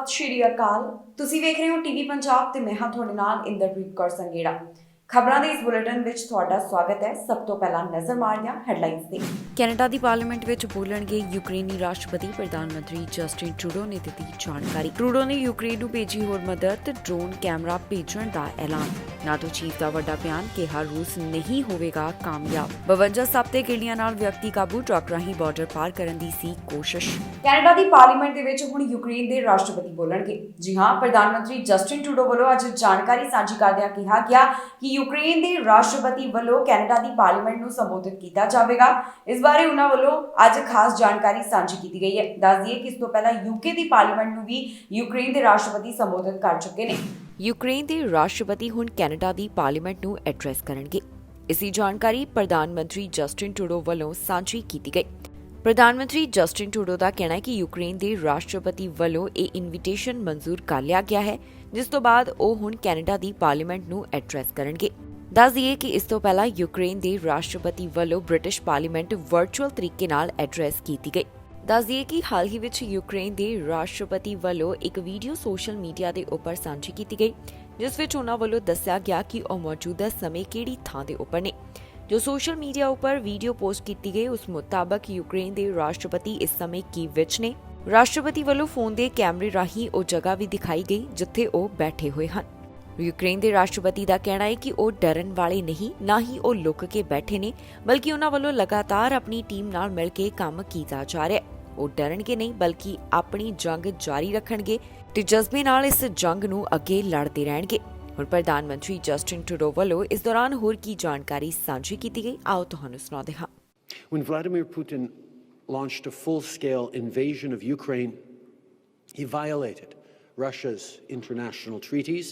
ਸਤਿ ਸ਼੍ਰੀ ਅਕਾਲ। ਤੁਸੀਂ ਵੇਖ ਰਹੇ ਹੋ ਟੀਵੀ ਪੰਜਾਬ ਤੇ ਮੈਂ ਹਾਂ ਤੁਹਾਡੇ ਨਾਲ ਇੰਦਰਪ੍ਰੀਤ ਕੌਰ ਸੰਗੇੜਾ। ਖਬਰਾਂ ਦੇ ਇਸ ਬੁਲੇਟਿਨ ਵਿੱਚ ਤੁਹਾਡਾ ਸਵਾਗਤ ਹੈ। ਸਭ ਤੋਂ ਪਹਿਲਾਂ ਨਜ਼ਰ ਮਾਰਦੇ ਹਾਂ ਹੈਡਲਾਈਨਸ ਤੇ। ਕੈਨੇਡਾ ਦੀ ਪਾਰਲੀਮੈਂਟ ਵਿੱਚ ਬੋਲਣਗੇ ਯੂਕਰੇਨੀ ਰਾਸ਼ਟਰਪਤੀ। ਪ੍ਰਧਾਨ ਮੰਤਰੀ ਜਸਟਿਨ ਟਰੂਡੋ ਨੇ ਦਿੱਤੀ ਜਾਣਕਾਰੀ। ਟਰੂਡੋ ਨੇ ਯੂਕਰੇਨ ਨੂੰ ਭੇਜੀ ਹੋਰ ਮਦਦ, ਡਰੋਨ ਕੈਮਰਾ ਭੇਜਣ ਦਾ ਐਲਾਨ। ਨਾਟੋ ਚੀਫ ਦਾ ਵੱਡਾ ਬਿਆਨ, ਕਿਹਾ ਰੂਸ ਨਹੀਂ ਹੋਵੇਗਾ ਕਾਮਯਾਬ। 52 ਸਭ ਤੇ ਕਿਰਲੀਆਂ ਨਾਲ ਵਿਅਕਤੀ ਕਾਬੂ, ਟਰੱਕ ਰਾਹੀਂ ਬਾਰਡਰ ਪਾਰ ਕਰਨ ਦੀ ਸੀ ਕੋਸ਼ਿਸ਼। ਕੈਨੇਡਾ ਦੀ ਪਾਰਲੀਮੈਂਟ ਦੇ ਵਿੱਚ ਹੁਣ ਯੂਕਰੇਨ ਦੇ ਰਾਸ਼ਟਰਪਤੀ ਬੋਲਣਗੇ। ਜੀ ਹਾਂ, ਪ੍ਰਧਾਨ ਮੰਤਰੀ ਜਸਟਿਨ ਟਰੂਡੋ ਵੱਲੋਂ ਅੱਜ ਜਾਣਕਾਰੀ ਸਾਂਝੀ ਕਰਦਿਆਂ ਕਿਹਾ ਗਿਆ ਕਿ ਯੂਕਰੇਨ ਦੇ ਰਾਸ਼ਟਰਪਤੀ ਵੱਲੋਂ ਕੈਨੇਡਾ ਦੀ ਪਾਰਲੀਮੈਂਟ ਨੂੰ ਸੰਬੋਧਿਤ ਕੀਤਾ ਜਾਵੇਗਾ। ਇਸ ਬਾਰੇ ਉਹਨਾਂ ਵੱਲੋਂ ਅੱਜ ਖਾਸ ਜਾਣਕਾਰੀ ਸਾਂਝੀ ਕੀਤੀ ਗਈ ਹੈ। ਦੱਸ ਦਈਏ ਕਿ ਇਸ ਤੋਂ ਪਹਿਲਾਂ ਯੂਕੇ ਦੀ ਪਾਰਲੀਮੈਂਟ ਨੂੰ ਵੀ ਯੂਕਰੇਨ ਦੇ ਰਾਸ਼ਟਰਪਤੀ ਸੰਬੋਧਿਤ ਕਰ ਚੁੱਕੇ ਨੇ। ਯੂਕਰੇਨ ਦੇ ਰਾਸ਼ਟਰਪਤੀ ਹੁਣ ਕੈਨੇਡਾ ਦੀ ਪਾਰਲੀਮੈਂਟ ਨੂੰ ਐਡਰੈਸ ਕਰਨਗੇ। ਇਸ ਦੀ ਜਾਣਕਾਰੀ ਪ੍ਰਧਾਨ ਮੰਤਰੀ ਜਸਟਿਨ ਟਰੂਡੋ ਵੱਲੋਂ ਸਾਂਝੀ ਕੀਤੀ ਗਈ। ਪ੍ਰਧਾਨ ਮੰਤਰੀ ਜਸਟਿਨ ਟਰੂਡੋ ਦਾ ਕਹਿਣਾ ਹੈ ਕਿ ਯੂਕਰੇਨ ਦੇ ਰਾਸ਼ਟਰਪਤੀ ਵੱਲੋਂ ਇਹ ਇਨਵੀਟੇਸ਼ਨ ਮਨਜ਼ੂਰ ਕਰ ਲਿਆ ਗਿਆ ਹੈ, ਜਿਸ ਤੋਂ ਬਾਅਦ ਉਹ ਹੁਣ ਕੈਨੇਡਾ ਦੀ ਪਾਰਲੀਮੈਂਟ ਨੂੰ ਐਡਰੈਸ ਕਰਨਗੇ। ਦੱਸ ਦਈਏ ਕਿ ਇਸ ਤੋਂ ਪਹਿਲਾਂ ਯੂਕਰੇਨ ਦੇ ਰਾਸ਼ਟਰਪਤੀ ਵੱਲੋਂ ਬ੍ਰਿਟਿਸ਼ ਪਾਰਲੀਮੈਂਟ ਵਰਚੁਅਲ ਤਰੀਕੇ ਨਾਲ ਐਡਰੈਸ ਕੀਤੀ ਗਈ। ਦੱਸ ਦਈਏ ਕਿ ਹਾਲ ਹੀ ਵਿੱਚ ਯੂਕਰੇਨ ਦੇ ਰਾਸ਼ਟਰਪਤੀ ਵੱਲੋਂ ਇੱਕ ਵੀਡੀਓ ਸੋਸ਼ਲ ਮੀਡੀਆ ਦੇ ਉੱਪਰ ਸਾਂਝੀ ਕੀਤੀ ਗਈ, ਜਿਸ ਵਿੱਚ ਉਹਨਾਂ ਵੱਲੋਂ ਦੱਸਿਆ ਗਿਆ ਕਿ ਉਹ ਮੌਜੂਦਾ ਸਮੇਂ ਕਿਹੜੀ ਥਾਂ ਦੇ ਉੱਪਰ ਨੇ। ਜੋ ਸੋਸ਼ਲ ਮੀਡੀਆ ਉੱਪਰ ਵੀਡੀਓ ਪੋਸਟ ਕੀਤੀ ਗਈ, ਉਸ ਮੁਤਾਬਕ ਯੂਕਰੇਨ ਦੇ ਰਾਸ਼ਟਰਪਤੀ ਇਸ ਸਮੇਂ ਕੀਵ ਵਿੱਚ ਨੇ। ਰਾਸ਼ਟਰਪਤੀ ਵੱਲੋਂ ਫੋਨ ਦੇ ਕੈਮਰੇ ਰਾਹੀਂ ਉਹ ਜਗ੍ਹਾ ਵੀ ਦਿਖਾਈ ਗਈ ਜਿੱਥੇ ਉਹ ਬੈਠੇ ਹੋਏ ਹਨ। ਯੂਕਰੇਨ ਦੇ ਰਾਸ਼ਟਰਪਤੀ ਦਾ ਕਹਿਣਾ ਹੈ ਕਿ ਉਹ ਡਰਨ ਵਾਲੇ ਨਹੀਂ, ਨਾ ਹੀ ਉਹ ਲੁਕ ਕੇ ਬੈਠੇ ਨੇ, ਬਲਕਿ ਉਹਨਾਂ ਵੱਲੋਂ ਲਗਾਤਾਰ ਆਪਣੀ ਟੀਮ ਨਾਲ ਮਿਲ ਕੇ ਕੰਮ ਕੀਤਾ ਜਾ ਰਿਹਾ ਹੈ। ਉਹ ਡਰਨਗੇ ਨਹੀਂ, ਬਲਕਿ ਆਪਣੀ ਜੰਗ ਜਾਰੀ ਰੱਖਣਗੇ ਤੇ ਜਜ਼ਬੇ ਨਾਲ ਇਸ ਜੰਗ ਨੂੰ ਅੱਗੇ ਲੜਦੇ ਰਹਿਣਗੇ। ਹੁਣ ਪ੍ਰਧਾਨ ਮੰਤਰੀ ਜਸਟਿਨ ਟਰੂਡੋ ਵੱਲੋਂ ਇਸ ਦੌਰਾਨ ਹੋਰ ਕੀ ਜਾਣਕਾਰੀ ਸਾਂਝੀ ਕੀਤੀ ਗਈ, ਆਓ ਤੁਹਾਨੂੰ ਸੁਣਾਉਂਦੇ ਹਾਂ। When Vladimir Putin launched a full-scale invasion of Ukraine, he violated Russia's international treaties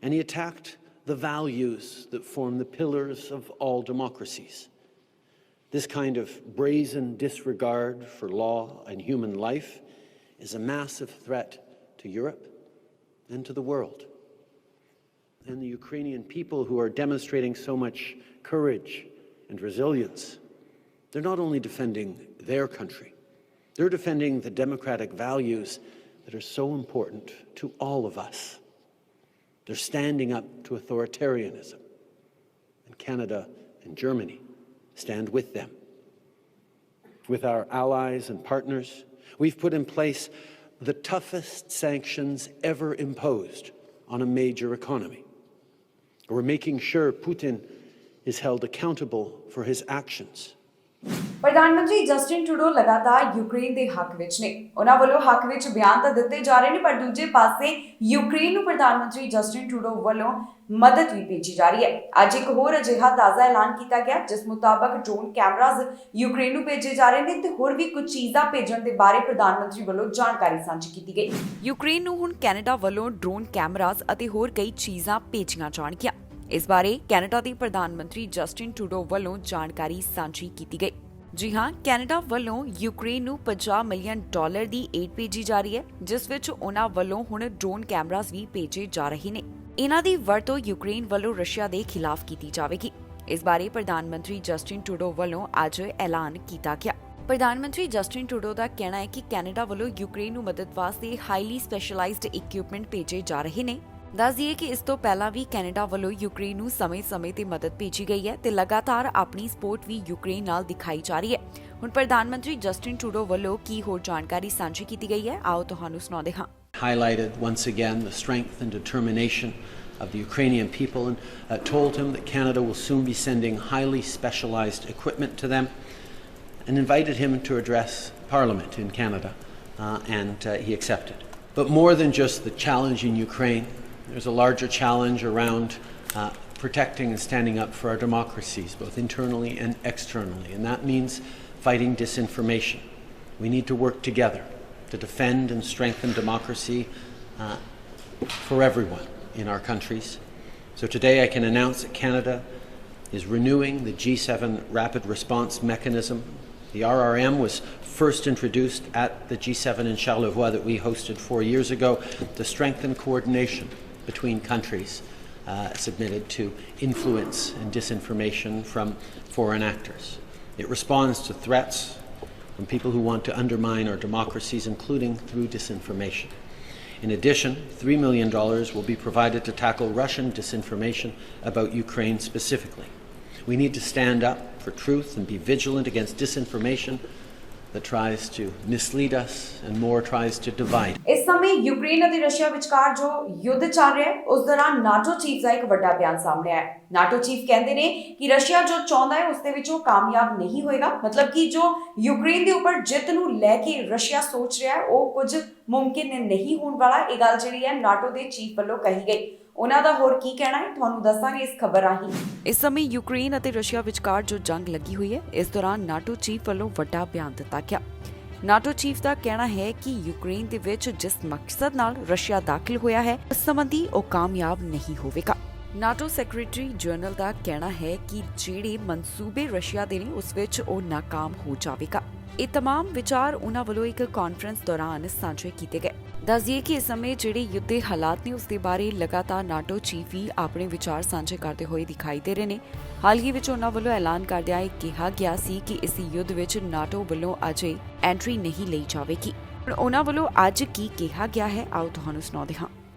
and he attacked the values that form the pillars of all democracies. This kind of brazen disregard for law and human life is a massive threat to Europe and to the world. And the Ukrainian people who are demonstrating so much courage and resilience, they're not only defending their country, they're defending the democratic values that are so important to all of us. They're standing up to authoritarianism, and Canada and Germany stand with them. With our allies and partners, we've put in place the toughest sanctions ever imposed on a major economy. We're making sure Putin is held accountable for his actions. ਪ੍ਰਧਾਨ ਮੰਤਰੀ Justin Trudeau ਲਗਾਤਾਰ Ukraine ਦੇ ਹੱਕ ਵਿੱਚ ਨੇ। ਉਹਨਾਂ ਵੱਲੋਂ ਹੱਕ ਵਿੱਚ ਬਿਆਨ ਤਾਂ ਦਿੱਤੇ ਜਾ ਰਹੇ ਨੇ, ਪਰ ਦੂਜੇ ਪਾਸੇ ਯੂਕਰੇਨ ਨੂੰ ਪ੍ਰਧਾਨ ਮੰਤਰੀ ਜਸਟਿਨ ਟਰੂਡੋ ਵੱਲੋਂ ਮਦਦ ਵੀ ਭੇਜੀ ਜਾ ਰਹੀ ਹੈ। ਅੱਜ ਇੱਕ ਹੋਰ ਅਜਿਹਾ ਤਾਜ਼ਾ ਐਲਾਨ ਕੀਤਾ ਗਿਆ, ਜਿਸ ਮੁਤਾਬਕ ਡਰੋਨ ਕੈਮਰਾਜ਼ ਯੂਕਰੇਨ ਨੂੰ ਭੇਜੇ ਜਾ ਰਹੇ ਨੇ ਤੇ ਹੋਰ ਵੀ ਕੁਝ ਚੀਜ਼ਾਂ ਭੇਜਣ ਦੇ ਬਾਰੇ ਪ੍ਰਧਾਨ ਮੰਤਰੀ ਵੱਲੋਂ ਜਾਣਕਾਰੀ ਸਾਂਝੀ ਕੀਤੀ ਗਈ। ਯੂਕਰੇਨ ਨੂੰ ਹੁਣ ਕੈਨੇਡਾ ਵੱਲੋਂ ਡਰੋਨ ਕੈਮਰਾਜ਼ ਅਤੇ ਹੋਰ ਕਈ ਚੀਜ਼ਾਂ ਭੇਜੀਆਂ ਜਾਣਗੀਆਂ। ਇਸ ਬਾਰੇ ਕੈਨੇਡਾ ਦੇ ਪ੍ਰਧਾਨ ਮੰਤਰੀ ਜਸਟਿਨ ਟਰੂਡੋ ਵੱਲੋਂ ਜਾਣਕਾਰੀ ਸਾਂਝੀ ਕੀਤੀ ਗਈ। ਜੀ ਹਾਂ, ਕੈਨੇਡਾ ਵੱਲੋਂ ਯੂਕਰੇਨ ਨੂੰ $50 ਮਿਲੀਅਨ ਦੀ ਏਡ ਭੇਜੀ ਜਾ ਰਹੀ ਹੈ, ਜਿਸ ਵਿੱਚ ਉਹਨਾਂ ਵੱਲੋਂ ਹੁਣ ਡਰੋਨ ਕੈਮਰਾਜ਼ ਵੀ ਭੇਜੇ ਜਾ ਰਹੇ ਨੇ। ਇਹਨਾਂ ਦੀ ਵਰਤੋਂ ਯੂਕਰੇਨ ਵੱਲੋਂ ਰਸ਼ੀਆ ਦੇ ਖਿਲਾਫ ਕੀਤੀ ਜਾਵੇਗੀ। ਇਸ ਬਾਰੇ ਪ੍ਰਧਾਨ ਮੰਤਰੀ ਜਸਟਿਨ ਟਰੂਡੋ ਵੱਲੋਂ ਅੱਜ ਐਲਾਨ ਕੀਤਾ ਗਿਆ। ਪ੍ਰਧਾਨ ਮੰਤਰੀ ਜਸਟਿਨ ਟਰੂਡੋ ਦਾ ਕਹਿਣਾ ਹੈ ਕਿ ਕੈਨੇਡਾ ਵੱਲੋਂ ਯੂਕਰੇਨ ਨੂੰ ਮਦਦ ਵਾਸਤੇ ਹਾਈਲੀ ਸਪੈਸ਼ਲਾਈਜ਼ਡ ਇਕਵਿਪਮੈਂਟ ਭੇਜੇ ਜਾ ਰਹੇ ਨੇ। ਦੱਸ ਦਈਏ ਕਿ ਇਸ ਤੋਂ ਪਹਿਲਾਂ ਵੀ ਕੈਨੇਡਾ ਵੱਲੋਂ ਯੂਕਰੇਨ ਨੂੰ ਸਮੇਂ-ਸਮੇਂ ਤੇ ਮਦਦ ਭੇਜੀ ਗਈ ਹੈ ਤੇ ਲਗਾਤਾਰ ਆਪਣੀ ਸਪੋਰਟ ਵੀ ਯੂਕਰੇਨ ਨਾਲ ਦਿਖਾਈ ਜਾ ਰਹੀ ਹੈ। ਹੁਣ ਪ੍ਰਧਾਨ ਮੰਤਰੀ ਜਸਟਿਨ ਟਰੂਡੋ ਵੱਲੋਂ ਕੀ ਹੋਰ ਜਾਣਕਾਰੀ ਸਾਂਝੀ ਕੀਤੀ ਗਈ ਹੈ, ਆਓ ਤੁਹਾਨੂੰ ਸੁਣਾਉਂਦੇ ਹਾਂ। Highlighted once again the strength and determination of the Ukrainian people and told him that Canada will soon be sending highly specialized equipment to them and invited him to address Parliament in Canada and he accepted. But more than just the challenge in Ukraine, there's a larger challenge around protecting and standing up for our democracies, both internally and externally, and that means fighting disinformation. We need to work together to defend and strengthen democracy for everyone in our countries. So today I can announce that Canada is renewing the G7 Rapid Response Mechanism. The RRM was first introduced at the G7 in Charlevoix that we hosted 4 years ago to strengthen coordination between countries submitted to influence and disinformation from foreign actors. It responds to threats from people who want to undermine our democracies, including through disinformation. In addition, $3 million will be provided to tackle Russian disinformation about Ukraine specifically. We need to stand up for truth and be vigilant against disinformation that tries to mislead us and more tries to divide. ਇਸ ਸਮੇਂ Ukraine ਅਤੇ Russia ਵਿਚਕਾਰ ਜੋ ਯੁੱਧ ਚੱਲ ਰਿਹਾ ਹੈ ਉਸ ਦੌਰਾਨ ਨਾਟੋ ਚੀਫ ਦਾ ਇੱਕ ਵੱਡਾ ਬਿਆਨ ਸਾਹਮਣੇ ਆਇਆ ਹੈ। ਨਾਟੋ ਚੀਫ ਕਹਿੰਦੇ ਨੇ ਕਿ ਰਸ਼ੀਆ ਜੋ ਚਾਹੁੰਦਾ ਹੈ ਉਸ ਦੇ ਵਿੱਚ ਉਹ ਕਾਮਯਾਬ ਨਹੀਂ ਹੋਏਗਾ। ਮਤਲਬ ਕਿ ਜੋ ਯੂਕਰੇਨ ਦੇ ਉੱਪਰ ਜਿੱਤ ਨੂੰ ਲੈ ਕੇ ਰਸ਼ੀਆ ਸੋਚ ਰਿਹਾ ਹੈ ਉਹ ਕੁਝ ਮੁਮਕਿਨ ਨਹੀਂ ਹੋਣ ਵਾਲਾ। ਇਹ ਗੱਲ ਜਿਹੜੀ ਹੈ ਨਾਟੋ ਦੇ ਚੀਫ ਵੱਲੋਂ ਕਹੀ ਗਈ। ਉਹਨਾਂ ਦਾ ਹੋਰ ਕੀ ਕਹਿਣਾ ਹੈ ਤੁਹਾਨੂੰ ਦੱਸਾਂਗੇ ਇਸ ਖਬਰ ਰਾਹੀਂ। ਇਸ ਸਮੇਂ ਯੂਕਰੇਨ ਅਤੇ ਰਸ਼ੀਆ ਵਿਚਕਾਰ ਜੋ ਜੰਗ ਲੱਗੀ ਹੋਈ ਹੈ ਇਸ ਦੌਰਾਨ ਨਾਟੋ ਚੀਫ ਵੱਲੋਂ ਵੱਡਾ ਬਿਆਨ ਦਿੱਤਾ ਗਿਆ। ਨਾਟੋ ਚੀਫ ਦਾ ਕਹਿਣਾ ਹੈ ਕਿ ਯੂਕਰੇਨ ਦੇ ਵਿੱਚ ਜਿਸ ਮਕਸਦ ਨਾਲ ਰਸ਼ੀਆ ਦਾਖਲ ਹੋਇਆ ਹੈ ਉਸ ਸੰਬੰਧੀ ਉਹ ਕਾਮਯਾਬ ਨਹੀਂ ਹੋਵੇਗਾ। ਨਾਟੋ ਸੈਕਟਰੀ ਜਨਰਲ ਦਾ ਕਹਿਣਾ ਹੈ ਕਿ ਜਿਹੜੇ ਮਨਸੂਬੇ ਰਸ਼ੀਆ ਦੇ ਨੇ ਉਸ ਵਿੱਚ ਉਹ ਨਾਕਾਮ ਹੋ ਜਾਵੇਗਾ। ਇਹ तमाम ਵਿਚਾਰ ਉਹਨਾਂ ਵੱਲੋਂ ਇੱਕ ਕਾਨਫਰੰਸ ਦੌਰਾਨ ਸਾਂਝੇ ਕੀਤੇ ਗਏ। ਦੱਸ ਦਈਏ ਕਿ ਇਸ ਸਮੇਂ ਜਿਹੜੇ ਯੁੱਧ ਦੇ ਹਾਲਾਤ ਨੇ ਉਸ ਦੇ ਬਾਰੇ ਲਗਾਤਾਰ ਨਾਟੋ ਚੀਫ ਵੀ ਆਪਣੇ ਵਿਚਾਰ ਸਾਂਝੇ ਕਰਦੇ ਹੋਏ ਦਿਖਾਈ ਦੇ ਰਹੇ ਨੇ। ਹਾਲ ਹੀ ਵਿੱਚ ਉਹਨਾਂ ਵੱਲੋਂ ਐਲਾਨ ਕਰਦਿਆਂ ਇਹ ਕਿਹਾ ਗਿਆ ਸੀ ਕਿ ਇਸ ਯੁੱਧ ਵਿੱਚ ਨਾਟੋ ਵੱਲੋਂ ਅਜੇ ਐਂਟਰੀ ਨਹੀਂ ਲਈ ਜਾਵੇਗੀ। ਉਹਨਾਂ ਵੱਲੋਂ ਅੱਜ ਕੀ ਕਿਹਾ ਗਿਆ ਹੈ ਆਓ ਤੁਹਾਨੂੰ ਸੁਣਾਉਂਦੇ ਹਾਂ।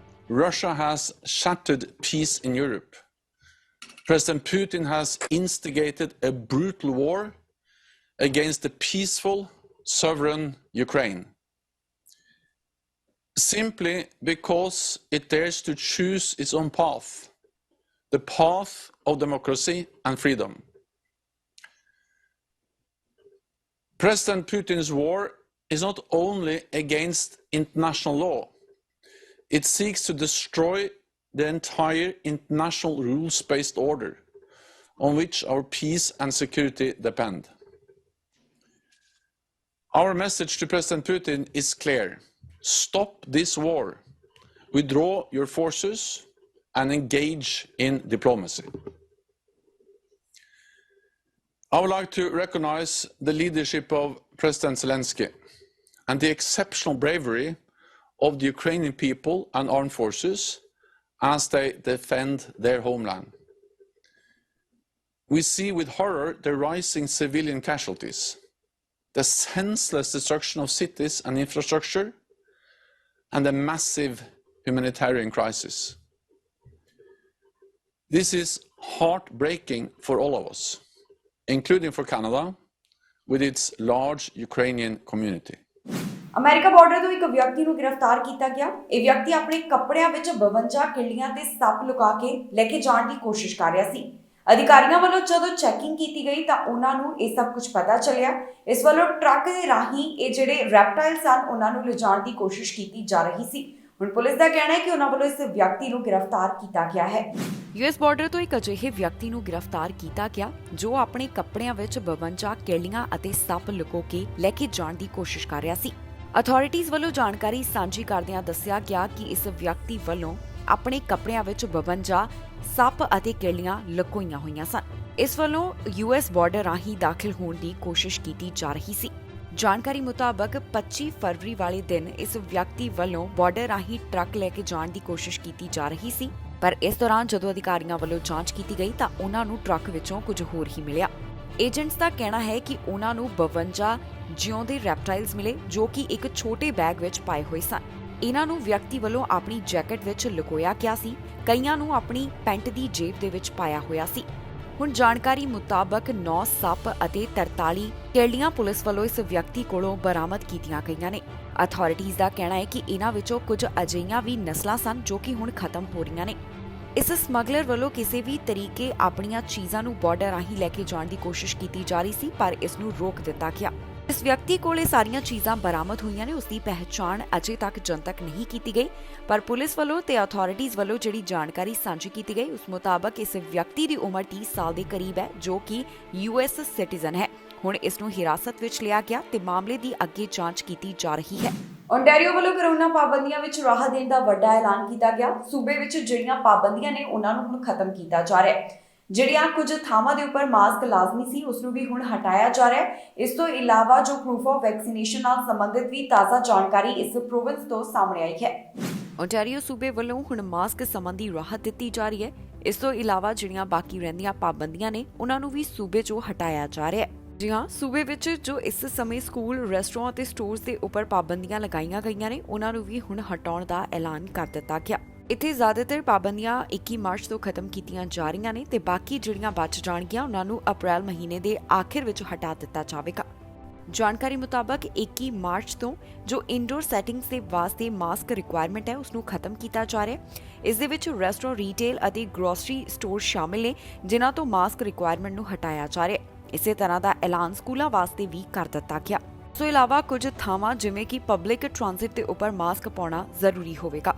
Russia has shattered peace in Europe. President Putin has instigated a brutal war against the peaceful, sovereign Ukraine, simply because it dares to choose its own path, the path of democracy and freedom. President Putin's war is not only against international law, it seeks to destroy the entire international rules-based order on which our peace and security depend. Our message to President Putin is clear. Stop this war. Withdraw your forces and engage in diplomacy. I would like to recognize the leadership of President Zelensky and the exceptional bravery of the Ukrainian people and armed forces as they defend their homeland. We see with horror the rising civilian casualties, the senseless destruction of cities and infrastructure, and a massive humanitarian crisis. This is heartbreaking for all of us, including for Canada, with its large Ukrainian community. America border ਤੋਂ ਇੱਕ ਵਿਅਕਤੀ ਨੂੰ ਗ੍ਰਿਫਤਾਰ ਕੀਤਾ ਗਿਆ। ਇਹ ਵਿਅਕਤੀ ਆਪਣੇ ਕੱਪੜਿਆਂ ਵਿੱਚ 52 ਕਿੱਲੀਆਂ ਤੇ ਸੱਪ ਲੁਕਾ ਕੇ ਲੈ ਕੇ ਜਾਣ ਦੀ ਕੋਸ਼ਿਸ਼ ਕਰ ਰਿਹਾ ਸੀ। ਅਧਿਕਾਰੀਆਂ ਵੱਲੋਂ ਜਦੋਂ ਚੈਕਿੰਗ ਕੀਤੀ ਗਈ ਤਾਂ ਉਹਨਾਂ ਨੂੰ ਇਹ ਸਭ ਕੁਝ ਪਤਾ ਚੱਲਿਆ। ਇਸ ਵੱਲੋਂ ਟਰੱਕ ਦੇ ਰਾਹੀਂ ਇਹ ਜਿਹੜੇ ਰੈਪਟਾਈਲ ਸਨ ਉਹਨਾਂ ਨੂੰ ਲਿਜਾਣ ਦੀ ਕੋਸ਼ਿਸ਼ ਕੀਤੀ ਜਾ ਰਹੀ ਸੀ। ਹੁਣ ਪੁਲਿਸ ਦਾ ਕਹਿਣਾ ਹੈ ਕਿ ਉਹਨਾਂ ਵੱਲੋਂ ਇਸ ਵਿਅਕਤੀ ਨੂੰ ਗ੍ਰਿਫਤਾਰ ਕੀਤਾ ਗਿਆ ਹੈ। ਯੂਐਸ ਬਾਰਡਰ ਤੋਂ ਇੱਕ ਅਜਿਹੇ ਵਿਅਕਤੀ ਨੂੰ ਗ੍ਰਿਫਤਾਰ ਕੀਤਾ ਗਿਆ ਜੋ ਆਪਣੇ ਕੱਪੜਿਆਂ ਵਿੱਚ 52 ਕਿੱਲੀਆਂ ਅਤੇ ਸੱਪ ਲੁਕੋ ਕੇ ਲੈ ਕੇ ਜਾਣ ਦੀ ਕੋਸ਼ਿਸ਼ ਕਰ ਰਿਹਾ ਸੀ। ਅਥਾਰਟੀਜ਼ ਵੱਲੋਂ ਜਾਣਕਾਰੀ ਸਾਂਝੀ ਕਰਦਿਆਂ ਦੱਸਿਆ ਗਿਆ ਕਿ ਇਸ ਵਿਅਕਤੀ ਵੱਲੋਂ ਆਪਣੇ ਕੱਪੜਿਆਂ ਵਿੱਚ 52 ਸੱਪ ਅਤੇ ਕਿੱਲੀਆਂ ਲੁਕੋਈਆਂ ਹੋਈਆਂ ਸਨ। ਇਸ ਵੱਲੋਂ ਯੂਐਸ ਬਾਰਡਰ ਰਾਹੀਂ ਦਾਖਲ ਹੋਣ ਦੀ ਕੋਸ਼ਿਸ਼ ਕੀਤੀ ਜਾ ਰਹੀ ਸੀ। ਜਾਣਕਾਰੀ ਮੁਤਾਬਕ 25 ਫਰਵਰੀ ਵਾਲੇ ਦਿਨ ਇਸ ਵਿਅਕਤੀ ਵੱਲੋਂ ਬਾਰਡਰ ਰਾਹੀਂ ਟਰੱਕ ਲੈ ਕੇ ਜਾਣ ਦੀ ਕੋਸ਼ਿਸ਼ ਕੀਤੀ ਜਾ ਰਹੀ ਸੀ, ਪਰ ਇਸ ਦੌਰਾਨ ਜਦੋਂ ਅਧਿਕਾਰੀਆਂ ਵੱਲੋਂ ਜਾਂਚ ਕੀਤੀ ਗਈ ਤਾਂ ਉਹਨਾਂ ਨੂੰ ਟਰੱਕ ਵਿੱਚੋਂ ਕੁਝ ਹੋਰ ਹੀ ਮਿਲਿਆ। ਏਜੰਟਸ ਦਾ ਕਹਿਣਾ ਹੈ ਕਿ ਉਹਨਾਂ ਨੂੰ 52 ਜਿਉਂਦੇ ਰੈਪਟਾਈਲਸ ਮਿਲੇ ਜੋ ਕਿ ਇੱਕ ਛੋਟੇ ਬੈਗ ਵਿੱਚ ਪਾਏ ਹੋਏ ਸਨ। ਇਹਨਾਂ ਨੂੰ ਵਿਅਕਤੀ ਵੱਲੋਂ ਆਪਣੀ ਜੈਕਟ ਵਿੱਚ ਲੁਕੋਇਆ ਗਿਆ ਸੀ, ਕਈਆਂ ਨੂੰ ਆਪਣੀ ਪੈਂਟ ਦੀ ਜੇਬ ਦੇ ਵਿੱਚ ਪਾਇਆ ਹੋਇਆ ਸੀ। ਹੁਣ ਜਾਣਕਾਰੀ ਮੁਤਾਬਕ 9 ਸੱਪ ਅਤੇ 43 ਕਿੱਲੀਆਂ ਪੁਲਿਸ ਵੱਲੋਂ ਇਸ ਵਿਅਕਤੀ ਕੋਲੋਂ ਬਰਾਮਦ ਕੀਤੀਆਂ ਗਈਆਂ ਨੇ। ਅਥਾਰਟੀਜ਼ ਦਾ ਕਹਿਣਾ ਹੈ ਕਿ ਇਹਨਾਂ ਵਿੱਚੋਂ ਕੁਝ ਅਜਿਹੀਆਂ ਵੀ ਨਸਲਾਂ ਸਨ ਜੋ ਕਿ ਹੁਣ ਖਤਮ ਹੋ ਰਹੀਆਂ ਨੇ। ਇਸ ਸਮਗਲਰ ਵੱਲੋਂ ਕਿਸੇ ਵੀ ਤਰੀਕੇ ਆਪਣੀਆਂ ਚੀਜ਼ਾਂ ਨੂੰ ਬਾਰਡਰ ਰਾਹੀਂ ਲੈ ਕੇ ਜਾਣ ਦੀ ਕੋਸ਼ਿਸ਼ ਕੀਤੀ ਜਾ ਰਹੀ ਸੀ, ਪਰ ਇਸ ਨੂੰ ਰੋਕ ਦਿੱਤਾ ਗਿਆ। ਇਸ ਵਿਅਕਤੀ ਕੋਲੇ ਸਾਰੀਆਂ ਚੀਜ਼ਾਂ ਬਰਾਮਦ ਹੋਈਆਂ ਨੇ। ਉਸ ਦੀ ਪਹਿਚਾਣ ਅਜੇ ਤੱਕ ਜਨਤਕ ਨਹੀਂ ਕੀਤੀ ਗਈ, ਪਰ ਪੁਲਿਸ ਵੱਲੋਂ ਤੇ ਅਥਾਰਟੀਜ਼ ਵੱਲੋਂ ਜਿਹੜੀ ਜਾਣਕਾਰੀ ਸਾਂਝੀ ਕੀਤੀ ਗਈ ਉਸ ਮੁਤਾਬਕ ਇਸ ਵਿਅਕਤੀ ਦੀ ਉਮਰ 30 ਸਾਲ ਦੇ ਕਰੀਬ ਹੈ ਜੋ ਕਿ ਯੂਐਸ ਸਿਟੀਜ਼ਨ ਹੈ। ਹੁਣ ਇਸ ਨੂੰ ਹਿਰਾਸਤ ਵਿੱਚ ਲਿਆ ਗਿਆ ਤੇ ਮਾਮਲੇ ਦੀ ਅੱਗੇ ਜਾਂਚ ਕੀਤੀ ਜਾ ਰਹੀ ਹੈ। ਓਨਟਾਰੀਓ ਵੱਲੋਂ ਕੋਰੋਨਾ ਪਾਬੰਦੀਆਂ ਵਿੱਚ ਰਾਹਤ ਦੇਣ ਦਾ ਵੱਡਾ ਐਲਾਨ ਕੀਤਾ ਗਿਆ। ਸੂਬੇ ਵਿੱਚ ਜਿਹੜੀਆਂ ਪਾਬੰਦੀਆਂ ਨੇ ਉਹਨਾਂ ਨੂੰ ਹੁਣ ਖਤਮ ਕੀਤਾ ਜਾ ਰਿਹਾ ਹੈ। ਜਿਹੜੀਆਂ ਕੁਝ ਥਾਵਾਂ ਦੇ ਉੱਪਰ ਮਾਸਕ ਲਾਜ਼ਮੀ ਸੀ ਉਸ ਨੂੰ ਵੀ ਹੁਣ ਹਟਾਇਆ ਜਾ ਰਿਹਾ ਹੈ। ਇਸ ਤੋਂ ਇਲਾਵਾ ਜੋ ਪ੍ਰੂਫ ਆਫ ਵੈਕਸੀਨੇਸ਼ਨ ਨਾਲ ਸੰਬੰਧਿਤ ਵੀ ਤਾਜ਼ਾ ਜਾਣਕਾਰੀ ਇਸ ਪ੍ਰੋਵਿੰਸ ਤੋਂ ਸਾਹਮਣੇ ਆਈ ਹੈ। ਓਨਟਾਰੀਓ ਸੂਬੇ ਵੱਲੋਂ ਹੁਣ ਮਾਸਕ ਸੰਬੰਧੀ ਰਾਹਤ ਦਿੱਤੀ ਜਾ ਰਹੀ ਹੈ। ਇਸ ਤੋਂ ਇਲਾਵਾ ਜਿਹੜੀਆਂ ਬਾਕੀ ਰਹਿੰਦੀਆਂ ਪਾਬੰਦੀਆਂ ਨੇ ਉਹਨਾਂ ਨੂੰ ਵੀ ਸੂਬੇ 'ਚੋਂ ਹਟਾਇਆ ਜਾ ਰਿਹਾ ਹੈ। ਜੀ ਹਾਂ, ਸੂਬੇ ਵਿੱਚ ਜੋ ਇਸ ਸਮੇਂ ਸਕੂਲ, ਰੈਸਟੋਰੈਂਟ ਅਤੇ ਸਟੋਰਸ ਦੇ ਉੱਪਰ ਪਾਬੰਦੀਆਂ ਲਗਾਈਆਂ ਗਈਆਂ ਨੇ, ਉਹਨਾਂ ਨੂੰ ਵੀ ਹੁਣ ਹਟਾਉਣ ਦਾ ਐਲਾਨ ਕਰ ਦਿੱਤਾ ਗਿਆ। ਇੱਥੇ ਜ਼ਿਆਦਾਤਰ ਪਾਬੰਦੀਆਂ 21 ਮਾਰਚ ਤੋਂ ਖਤਮ ਕੀਤੀਆਂ ਜਾ ਰਹੀਆਂ ਨੇ ਤੇ ਬਾਕੀ ਜਿਹੜੀਆਂ ਬਚ ਜਾਣਗੀਆਂ ਉਹਨਾਂ ਨੂੰ ਅਪ੍ਰੈਲ ਮਹੀਨੇ ਦੇ ਆਖਿਰ ਵਿੱਚ ਹਟਾ ਦਿੱਤਾ ਜਾਵੇਗਾ। ਜਾਣਕਾਰੀ ਮੁਤਾਬਕ 21 ਮਾਰਚ ਤੋਂ ਜੋ ਇਨਡੋਰ ਸੈਟਿੰਗਸ ਦੇ ਵਾਸਤੇ ਮਾਸਕ ਰਿਕੁਆਇਰਮੈਂਟ ਹੈ ਉਸ ਨੂੰ ਖਤਮ ਕੀਤਾ ਜਾ ਰਿਹਾ ਹੈ। ਇਸ ਦੇ ਵਿੱਚ ਰੈਸਟੋਰੈਂਟ, ਰੀਟੇਲ ਅਤੇ ਗਰੋਸਰੀ ਸਟੋਰ ਸ਼ਾਮਿਲ ਨੇ ਜਿਨ੍ਹਾਂ ਤੋਂ ਮਾਸਕ ਰਿਕੁਆਇਰਮੈਂਟ ਨੂੰ ਹਟਾਇਆ ਜਾ ਰਿਹਾ ਹੈ। ਇਸੇ ਤਰ੍ਹਾਂ ਦਾ ਐਲਾਨ ਸਕੂਲਾਂ ਵਾਸਤੇ ਵੀ ਕਰ ਦਿੱਤਾ ਗਿਆ। ਇਸ ਤੋਂ ਇਲਾਵਾ ਕੁਝ ਥਾਵਾਂ ਜਿਵੇਂ ਕਿ ਪਬਲਿਕ ਟ੍ਰਾਂਜ਼ਿਟ ਦੇ ਉੱਪਰ ਮਾਸਕ ਪਾਉਣਾ ਜ਼ਰੂਰੀ ਹੋਵੇਗਾ।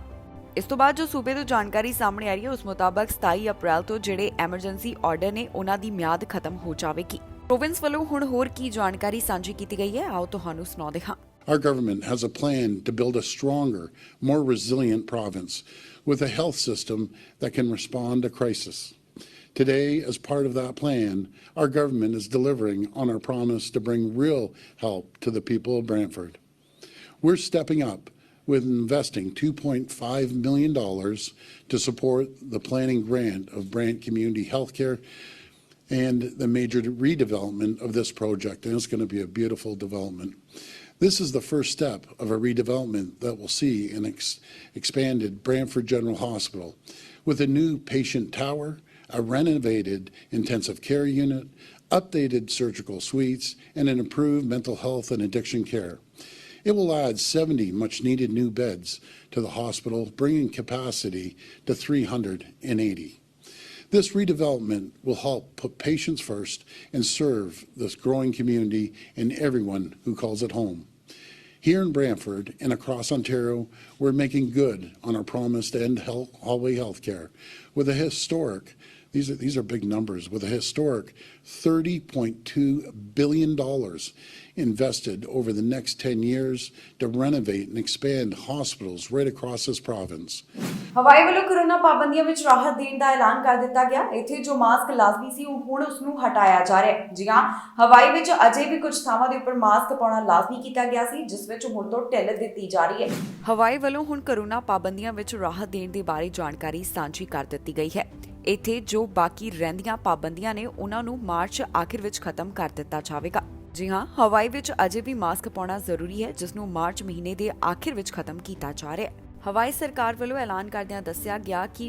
ਇਸ ਤੋਂ ਬਾਅਦ ਜੋ ਸੂਬੇ ਤੋਂ ਜਾਣਕਾਰੀ ਸਾਹਮਣੇ ਆ ਰਹੀ ਹੈ ਉਸ ਮੁਤਾਬਕ 27 ਅਪ੍ਰੈਲ ਤੋਂ ਜਿਹੜੇ ਐਮਰਜੈਂਸੀ ਆਰਡਰ ਨੇ ਉਹਨਾਂ ਦੀ ਮਿਆਦ ਖਤਮ ਹੋ ਜਾਵੇਗੀ। ਪ੍ਰੋਵਿੰਸ ਵੱਲੋਂ ਹੁਣ ਹੋਰ ਕੀ ਜਾਣਕਾਰੀ ਸਾਂਝੀ ਕੀਤੀ ਗਈ ਹੈ, ਆਓ ਤੁਹਾਨੂੰ ਸੁਣਾਉਂਦੇ ਹਾਂ। Our government has a plan to build a stronger, more resilient province with a health system that can respond to crisis. Today, as part of that plan, our government is delivering on our promise to bring real help to the people of Brantford. We're stepping up with investing $2.5 million to support the planning grant of Brant Community Healthcare and the major redevelopment of this project, and it's going to be a beautiful development. This is the first step of a redevelopment that will see an expanded Brantford General Hospital with a new patient tower, a renovated intensive care unit, updated surgical suites, and an improved mental health and addiction care. It will add 70 much-needed new beds to the hospital, bringing capacity to 380. This redevelopment will help put patients first and serve this growing community and everyone who calls it home. Here in Brantford and across Ontario, we're making good on our promise to end hallway healthcare with a historic, these are big numbers, with a historic $30.2 billion invested over the next 10 years to renovate and expand hospitals right across this province. ਹਵਾਈ ਵੱਲੋਂ corona ਪਾਬੰਦੀਆਂ ਵਿੱਚ ਰਾਹਤ ਦੇਣ ਦਾ ਐਲਾਨ ਕਰ ਦਿੱਤਾ ਗਿਆ। ਇੱਥੇ ਜੋ ਮਾਸਕ ਲਾਜ਼ਮੀ ਸੀ ਉਹ ਹੁਣ ਉਸ ਨੂੰ ਹਟਾਇਆ ਜਾ ਰਿਹਾ ਹੈ। ਜੀ ਹਾਂ, ਹਵਾਈ ਵਿੱਚ ਅਜੇ ਵੀ ਕੁਝ ਥਾਵਾਂ ਦੇ ਉੱਪਰ ਮਾਸਕ ਪਾਉਣਾ ਲਾਜ਼ਮੀ ਕੀਤਾ ਗਿਆ ਸੀ, ਜਿਸ ਵਿੱਚ ਹੁਣ ਤੋਂ ਢਿੱਲ ਦਿੱਤੀ ਜਾ ਰਹੀ ਹੈ। ਹਵਾਈ ਵੱਲੋਂ ਹੁਣ ਕੋਰੋਨਾ ਪਾਬੰਦੀਆਂ ਵਿੱਚ ਰਾਹਤ ਦੇਣ ਦੇ ਬਾਰੇ ਜਾਣਕਾਰੀ ਸਾਂਝੀ ਕਰ ਦਿੱਤੀ ਗਈ ਹੈ। ਇੱਥੇ ਜੋ ਬਾਕੀ ਰਹਿੰਦੀਆਂ ਪਾਬੰਦੀਆਂ ਨੇ ਉਹਨਾਂ ਨੂੰ ਮਾਰਚ ਆਖਿਰ ਵਿੱਚ ਖਤਮ ਕਰ ਦਿੱਤਾ ਜਾਵੇਗਾ। ਜੀ ਹਾਂ, ਹਵਾਈ ਵਿੱਚ ਅਜੇ ਵੀ ਮਾਸਕ ਪਾਉਣਾ ਜ਼ਰੂਰੀ ਹੈ, ਜਿਸ ਨੂੰ ਮਾਰਚ ਮਹੀਨੇ ਦੇ ਆਖਿਰ ਵਿੱਚ ਖਤਮ ਕੀਤਾ ਜਾ ਰਿਹਾ ਹੈ। ਹਵਾਈ ਸਰਕਾਰ ਵੱਲੋਂ ਐਲਾਨ ਕਰਦਿਆਂ ਦੱਸਿਆ ਗਿਆ ਕਿ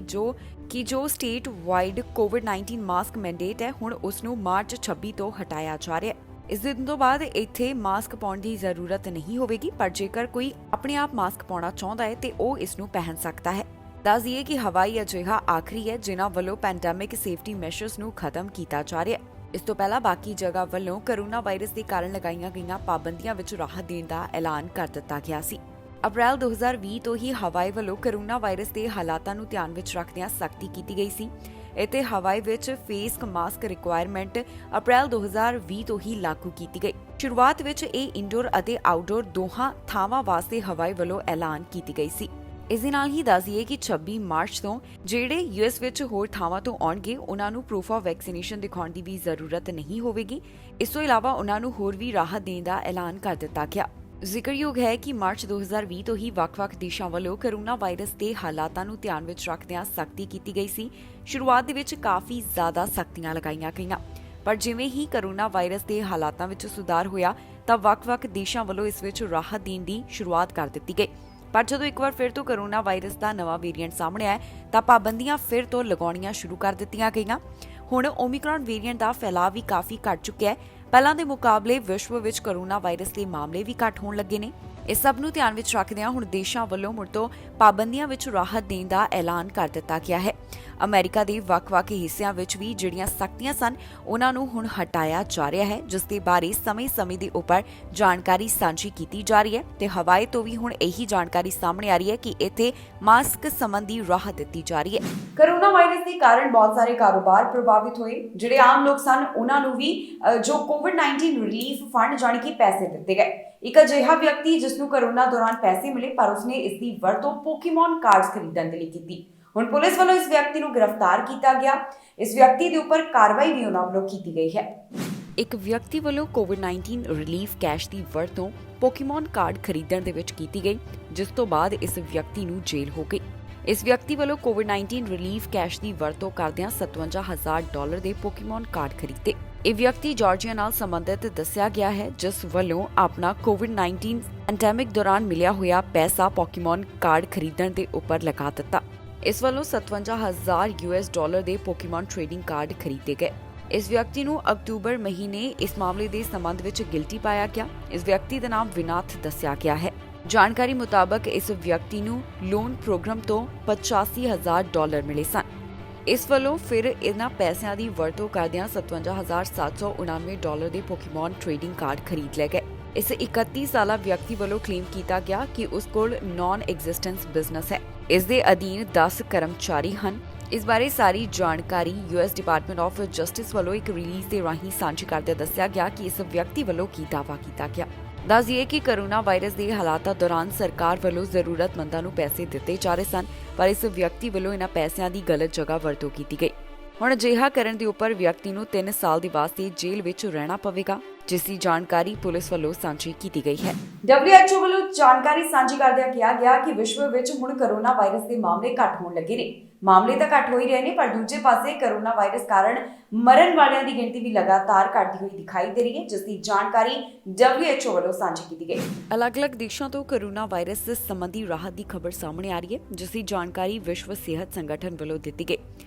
ਜੋ ਸਟੇਟ ਵਾਈਡ ਕੋਵਿਡ-19 ਮਾਸਕ ਮੈਂਡੇਟ ਹੈ ਹੁਣ ਉਸ ਨੂੰ ਮਾਰਚ 26 ਤੋਂ ਹਟਾਇਆ ਜਾ ਰਿਹਾ ਹੈ। ਇਸ ਦਿਨ ਤੋਂ ਬਾਅਦ ਇੱਥੇ ਮਾਸਕ ਪਾਉਣ ਦੀ ਜ਼ਰੂਰਤ ਨਹੀਂ ਹੋਵੇਗੀ, ਪਰ ਜੇਕਰ ਕੋਈ ਆਪਣੇ ਆਪ ਮਾਸਕ ਪਾਉਣਾ ਚਾਹੁੰਦਾ ਹੈ ਤੇ ਉਹ ਇਸ ਨੂੰ ਪਹਿਨ ਸਕਦਾ ਹੈ। ਦੱਸ ਦਈਏ ਕਿ ਹਵਾਈ ਅਜਿਹਾ ਆਖਰੀ ਹੈ ਜਿਨ੍ਹਾਂ ਵੱਲੋਂ ਪੈਂਡੈਮਿਕ ਸੇਫਟੀ ਮੈਸ਼ਰਸ ਨੂੰ ਖਤਮ ਕੀਤਾ ਜਾ ਰਿਹਾ ਹੈ। ਇਸ ਤੋਂ ਪਹਿਲਾਂ ਬਾਕੀ ਜਗ੍ਹਾ ਵੱਲੋਂ ਕੋਰੋਨਾ ਵਾਇਰਸ ਦੇ ਕਾਰਨ ਲਗਾਈਆਂ ਗਈਆਂ ਪਾਬੰਦੀਆਂ ਵਿੱਚ ਰਾਹਤ ਦੇਣ ਦਾ ਐਲਾਨ ਕਰ ਦਿੱਤਾ ਗਿਆ ਸੀ। ਅਪ੍ਰੈਲ 2020 ਤੋਂ ਹੀ ਹਵਾਈ ਵੱਲੋਂ ਕੋਰੋਨਾ ਵਾਇਰਸ ਦੇ ਹਾਲਾਤਾਂ ਨੂੰ ਧਿਆਨ ਵਿੱਚ ਰੱਖਦਿਆਂ ਸਖਤੀ ਕੀਤੀ ਗਈ ਸੀ। ਇੱਥੇ ਹਵਾਈ ਵਿੱਚ ਫੇਸ ਮਾਸਕ ਰਿਕੁਆਇਰਮੈਂਟ ਅਪ੍ਰੈਲ 2020 ਤੋਂ ਹੀ ਲਾਗੂ ਕੀਤੀ ਗਈ। ਸ਼ੁਰੂਆਤ ਵਿੱਚ ਇਹ ਇੰਡੋਰ ਅਤੇ ਆਊਟਡੋਰ ਦੋਹਾਂ ਥਾਵਾਂ ਵਾਸਤੇ ਹਵਾਈ ਵੱਲੋਂ ਐਲਾਨ ਕੀਤੀ ਗਈ ਸੀ। ਇਸ ਦੇ ਨਾਲ ਹੀ ਦੱਸ ਦਈਏ ਕਿ 26 ਮਾਰਚ ਤੋਂ ਜਿਹੜੇ ਯੂਐਸ ਵਿੱਚ ਹੋਰ ਥਾਵਾਂ ਤੋਂ ਆਉਣਗੇ ਉਹਨਾਂ ਨੂੰ ਪ੍ਰੂਫ ਆਫ ਵੈਕਸੀਨੇਸ਼ਨ ਦਿਖਾਉਣ ਦੀ ਵੀ ਜ਼ਰੂਰਤ ਨਹੀਂ ਹੋਵੇਗੀ। ਇਸ ਤੋਂ ਇਲਾਵਾ ਉਹਨਾਂ ਨੂੰ ਹੋਰ ਵੀ ਰਾਹਤ ਦੇਣ ਦਾ ਐਲਾਨ ਕਰ ਦਿੱਤਾ ਗਿਆ। ਜ਼ਿਕਰਯੋਗ ਹੈ ਕਿ ਮਾਰਚ 2020 ਤੋਂ ਹੀ ਵੱਖ-ਵੱਖ ਦੇਸ਼ਾਂ ਵੱਲੋਂ ਕੋਰੋਨਾ ਵਾਇਰਸ ਦੇ ਹਾਲਾਤਾਂ ਨੂੰ ਧਿਆਨ ਵਿੱਚ ਰੱਖਦਿਆਂ ਸਖਤੀ ਕੀਤੀ ਗਈ ਸੀ। ਸ਼ੁਰੂਆਤ ਦੇ ਵਿੱਚ ਕਾਫੀ ਜ਼ਿਆਦਾ ਸਖਤੀਆਂ ਲਗਾਈਆਂ ਗਈਆਂ, ਪਰ ਜਿਵੇਂ ਹੀ ਕੋਰੋਨਾ ਵਾਇਰਸ ਦੇ ਹਾਲਾਤਾਂ ਵਿੱਚ ਸੁਧਾਰ ਹੋਇਆ ਤਾਂ ਵੱਖ-ਵੱਖ ਦੇਸ਼ਾਂ ਵੱਲੋਂ ਇਸ ਵਿੱਚ ਰਾਹਤ ਦੇਣ ਦੀ ਸ਼ੁਰੂਆਤ ਕਰ ਦਿੱਤੀ ਗਈ। ਪਰ ਜਦੋਂ ਇੱਕ ਵਾਰ ਫਿਰ ਤੋਂ ਕੋਰੋਨਾ ਵਾਇਰਸ ਦਾ ਨਵਾਂ ਵੇਰੀਐਂਟ ਸਾਹਮਣੇ ਆਇਆ ਤਾਂ ਪਾਬੰਦੀਆਂ ਫਿਰ ਤੋਂ ਲਗਾਉਣੀਆਂ ਸ਼ੁਰੂ ਕਰ ਦਿੱਤੀਆਂ ਗਈਆਂ। ਹੁਣ ਓਮਿਕਰੌਨ ਵੇਰੀਐਂਟ ਦਾ ਫੈਲਾਅ ਵੀ ਕਾਫੀ ਘਟ ਚੁੱਕਿਆ ਹੈ। ਪਹਿਲਾਂ ਦੇ ਮੁਕਾਬਲੇ ਵਿਸ਼ਵ ਵਿੱਚ ਕੋਰੋਨਾ ਵਾਇਰਸ ਦੇ ਮਾਮਲੇ ਵੀ ਘਟ ਹੋਣ ਲੱਗੇ ਨੇ। ਇਸ ਸਭ ਨੂੰ ਧਿਆਨ ਵਿੱਚ ਰੱਖਦਿਆਂ ਹੁਣ ਦੇਸ਼ਾਂ ਵੱਲੋਂ ਮੁੜ ਤੋਂ ਪਾਬੰਦੀਆਂ ਵਿੱਚ ਰਾਹਤ ਦੇਣ ਦਾ ਐਲਾਨ ਕਰ ਦਿੱਤਾ ਗਿਆ ਹੈ। ਅਮਰੀਕਾ ਦੇ ਵੱਖ-ਵੱਖ ਹਿੱਸਿਆਂ ਵਿੱਚ ਵੀ ਜਿਹੜੀਆਂ ਸਖਤੀਆਂ ਸਨ ਉਹਨਾਂ ਨੂੰ ਹੁਣ ਹਟਾਇਆ ਜਾ ਰਿਹਾ ਹੈ, ਜਿਸ ਦੇ ਬਾਰੇ ਸਮੇਂ-ਸਮੇਂ ਦੇ ਉੱਪਰ ਜਾਣਕਾਰੀ ਸਾਂਝੀ ਕੀਤੀ ਜਾ ਰਹੀ ਹੈ ਤੇ ਹਵਾਈ ਤੋਂ ਵੀ ਹੁਣ ਇਹੀ ਜਾਣਕਾਰੀ ਸਾਹਮਣੇ ਆ ਰਹੀ ਹੈ ਕਿ ਇੱਥੇ ਮਾਸਕ ਸੰਬੰਧੀ ਰਾਹਤ ਦਿੱਤੀ ਜਾ ਰਹੀ ਹੈ। ਕੋਰੋਨਾ ਵਾਇਰਸ ਦੇ ਕਾਰਨ ਬਹੁਤ ਸਾਰੇ ਕਾਰੋਬਾਰ ਪ੍ਰਭਾਵਿਤ ਹੋਏ। ਜਿਹੜੇ ਆਮ ਲੋਕ ਸਨ ਉਹਨਾਂ ਨੂੰ ਵੀ ਜੋ ਕੋਵਿਡ-19 ਰਿਲੀਫ ਫੰਡ ਜਾਣੀ ਕਿ ਪੈਸੇ ਦਿੱਤੇ ਗਏ। ਇੱਕ ਅਜਿਹਾ ਵਿਅਕਤੀ ਜਿਸ ਨੂੰ ਕੋਰੋਨਾ ਦੌਰਾਨ ਪੈਸੇ ਮਿਲੇ ਪਰ ਉਸਨੇ ਇਸ ਦੀ ਵਰਤੋਂ ਪੋਕੀਮੋਨ ਕਾਰਡਸ ਖਰੀਦਣ ਦੇ ਲਈ ਕੀਤੀ। ਹੁਣ ਪੁਲਿਸ ਵੱਲੋਂ ਇਸ ਵਿਅਕਤੀ ਨੂੰ ਗ੍ਰਿਫਤਾਰ ਕੀਤਾ ਗਿਆ। ਇਸ ਵਿਅਕਤੀ ਦੇ ਉੱਪਰ ਕਾਰਵਾਈ ਵੀ ਉਹਨਾਂ ਵੱਲੋਂ ਕੀਤੀ ਗਈ ਹੈ। ਇੱਕ ਵਿਅਕਤੀ ਵੱਲੋਂ ਕੋਵਿਡ-19 ਰਿਲੀਫ ਕੈਸ਼ ਦੀ ਵਰਤੋਂ ਪੋਕੀਮੋਨ ਕਾਰਡ ਖਰੀਦਣ ਦੇ ਵਿੱਚ ਕੀਤੀ ਗਈ, ਜਿਸ ਤੋਂ ਬਾਅਦ ਇਸ ਵਿਅਕਤੀ ਨੂੰ ਜੇਲ੍ਹ ਹੋ ਗਈ। ਇਸ ਵਿਅਕਤੀ ਵੱਲੋਂ ਕੋਵਿਡ-19 ਰਿਲੀਫ ਕੈਸ਼ ਦੀ ਵਰਤੋਂ ਕਰਦਿਆਂ $57,000 ਦੇ ਪੋਕੀਮੋਨ ਕਾਰਡ ਖਰੀਦੇ। ਇਹ ਵਿਅਕਤੀ ਜਾਰਜੀਆ ਨਾਲ ਸੰਬੰਧਿਤ ਦੱਸਿਆ ਗਿਆ ਹੈ, ਜਿਸ ਵੱਲੋਂ ਆਪਣਾ ਕੋਵਿਡ-19 ਪੈਂਡੈਮਿਕ ਦੌਰਾਨ ਮਿਲਿਆ ਹੋਇਆ ਪੈਸਾ ਪੋਕੀਮੋਨ ਕਾਰਡ ਖਰੀਦਣ ਦੇ ਉੱਪਰ ਲਗਾ ਦਿੱਤਾ। ਇਸ ਵੱਲੋਂ $57,000 ਦੇ ਪੋਕੀਮੋਨ ਟ੍ਰੇਡਿੰਗ ਕਾਰਡ ਖਰੀਦੇ ਗਏ। ਇਸ ਵਿਅਕਤੀ ਨੂੰ ਅਕਤੂਬਰ ਮਹੀਨੇ ਇਸ ਮਾਮਲੇ ਦੇ ਸੰਬੰਧ ਵਿੱਚ ਗਿਲਟੀ ਪਾਇਆ ਗਿਆ। ਇਸ ਵਿਅਕਤੀ ਦਾ ਨਾਮ ਵਿਨਾਥ ਦੱਸਿਆ ਗਿਆ ਹੈ। ਜਾਣਕਾਰੀ ਮੁਤਾਬਕ ਇਸ ਵਿਅਕਤੀ ਨੂੰ ਲੋਨ ਪ੍ਰੋਗਰਾਮ ਤੋਂ $85,000 ਮਿਲੇ ਸਨ। ਇਸ ਵੱਲੋਂ ਫਿਰ ਇਹਨਾਂ ਪੈਸਿਆਂ ਦੀ ਵਰਤੋਂ ਕਰਦਿਆਂ $57,799 ਦੇ ਪੋਕੀਮੋਨ ਟ੍ਰੇਡਿੰਗ ਕਾਰਡ ਖਰੀਦ ਲਏ ਗਏ। ਇਸ 31 ਸਾਲਾ ਵਿਅਕਤੀ ਵੱਲੋਂ ਕਲੇਮ ਕੀਤਾ ਗਿਆ ਕਿ ਉਸ ਕੋਲ ਨਾਨ ਐਗਜ਼ਿਸਟੈਂਸ ਬਿਜ਼ਨਸ ਹੈ। ਇਸ ਦੇ ਅਧੀਨ 10 ਕਰਮਚਾਰੀ ਹਨ। ਇਸ ਬਾਰੇ ਸਾਰੀ ਜਾਣਕਾਰੀ US ਡਿਪਾਰਟਮੈਂਟ ਆਫ ਜਸਟਿਸ ਵੱਲੋਂ ਇੱਕ ਰਿਲੀਜ਼ ਦੇ ਰਾਹੀਂ ਸਾਂਝੀ ਕਰਦਿਆਂ ਦੱਸਿਆ ਗਿਆ ਕਿ ਇਸ ਵਿਅਕਤੀ ਵੱਲੋਂ ਕੀ ਦਾਅਵਾ ਕੀਤਾ ਗਿਆ। ਦੱਸ ਦਈਏ ਕਿ ਕੋਰੋਨਾ ਵਾਇਰਸ ਦੇ ਹਾਲਾਤਾਂ ਦੌਰਾਨ ਸਰਕਾਰ ਵੱਲੋਂ ਜ਼ਰੂਰਤਮੰਦਾਂ ਨੂੰ ਪੈਸੇ ਦਿੱਤੇ ਜਾ ਰਹੇ ਸਨ, ਪਰ ਇਸ ਵਿਅਕਤੀ ਵੱਲੋਂ ਇਹਨਾਂ ਪੈਸਿਆਂ ਦੀ ਗਲਤ ਜਗ੍ਹਾ ਵਰਤੋਂ ਕੀਤੀ ਗਈ। ਹੁਣ ਅਜਿਹਾ ਕਰਨ ਦੇ ਉੱਪਰ ਵਿਅਕਤੀ ਨੂੰ 3 ਸਾਲ ਦੇ ਵਾਸਤੇ ਜੇਲ੍ਹ ਵਿੱਚ ਰਹਿਣਾ ਪਵੇਗਾ, ਜਿਸ ਦੀ ਜਾਣਕਾਰੀ ਪੁਲਿਸ ਵੱਲੋਂ ਸਾਂਝੀ ਕੀਤੀ ਗਈ ਹੈ। WHO ਵੱਲੋਂ ਜਾਣਕਾਰੀ ਸਾਂਝੀ ਕਰਦਿਆਂ ਕਿਹਾ ਗਿਆ ਕਿ ਵਿਸ਼ਵ ਵਿੱਚ ਹੁਣ ਕੋਰੋਨਾ ਵਾਇਰਸ ਦੇ ਮਾਮਲੇ ਘੱਟ ਹੋਣ ਲੱਗੇ ਨੇ। ਮਾਮਲੇ ਤਾਂ ਘੱਟ ਹੋ ਹੀ ਰਹੇ ਨੇ, ਪਰ ਦੂਜੇ ਪਾਸੇ ਕੋਰੋਨਾ ਵਾਇਰਸ ਕਾਰਨ ਮਰਨ ਵਾਲਿਆਂ ਦੀ ਗਿਣਤੀ ਵੀ ਲਗਾਤਾਰ ਘਟਦੀ ਹੋਈ ਦਿਖਾਈ ਦੇ ਰਹੀ ਹੈ, ਜਿਸ ਦੀ ਜਾਣਕਾਰੀ WHO ਵੱਲੋਂ ਸਾਂਝੀ ਕੀਤੀ ਗਈ। ਅਲੱਗ-ਅਲੱਗ ਦੇਸ਼ਾਂ ਤੋਂ ਕੋਰੋਨਾ ਵਾਇਰਸ ਸੰਬੰਧੀ ਰਾਹਤ ਦੀ ਖਬਰ ਸਾਹਮਣੇ ਆ ਰਹੀ ਹੈ, ਜਿਸ ਦੀ ਜਾਣਕਾਰੀ ਵਿਸ਼ਵ ਸਿਹਤ ਸੰਗਠਨ ਵੱਲੋਂ ਦਿੱਤੀ ਗਈ।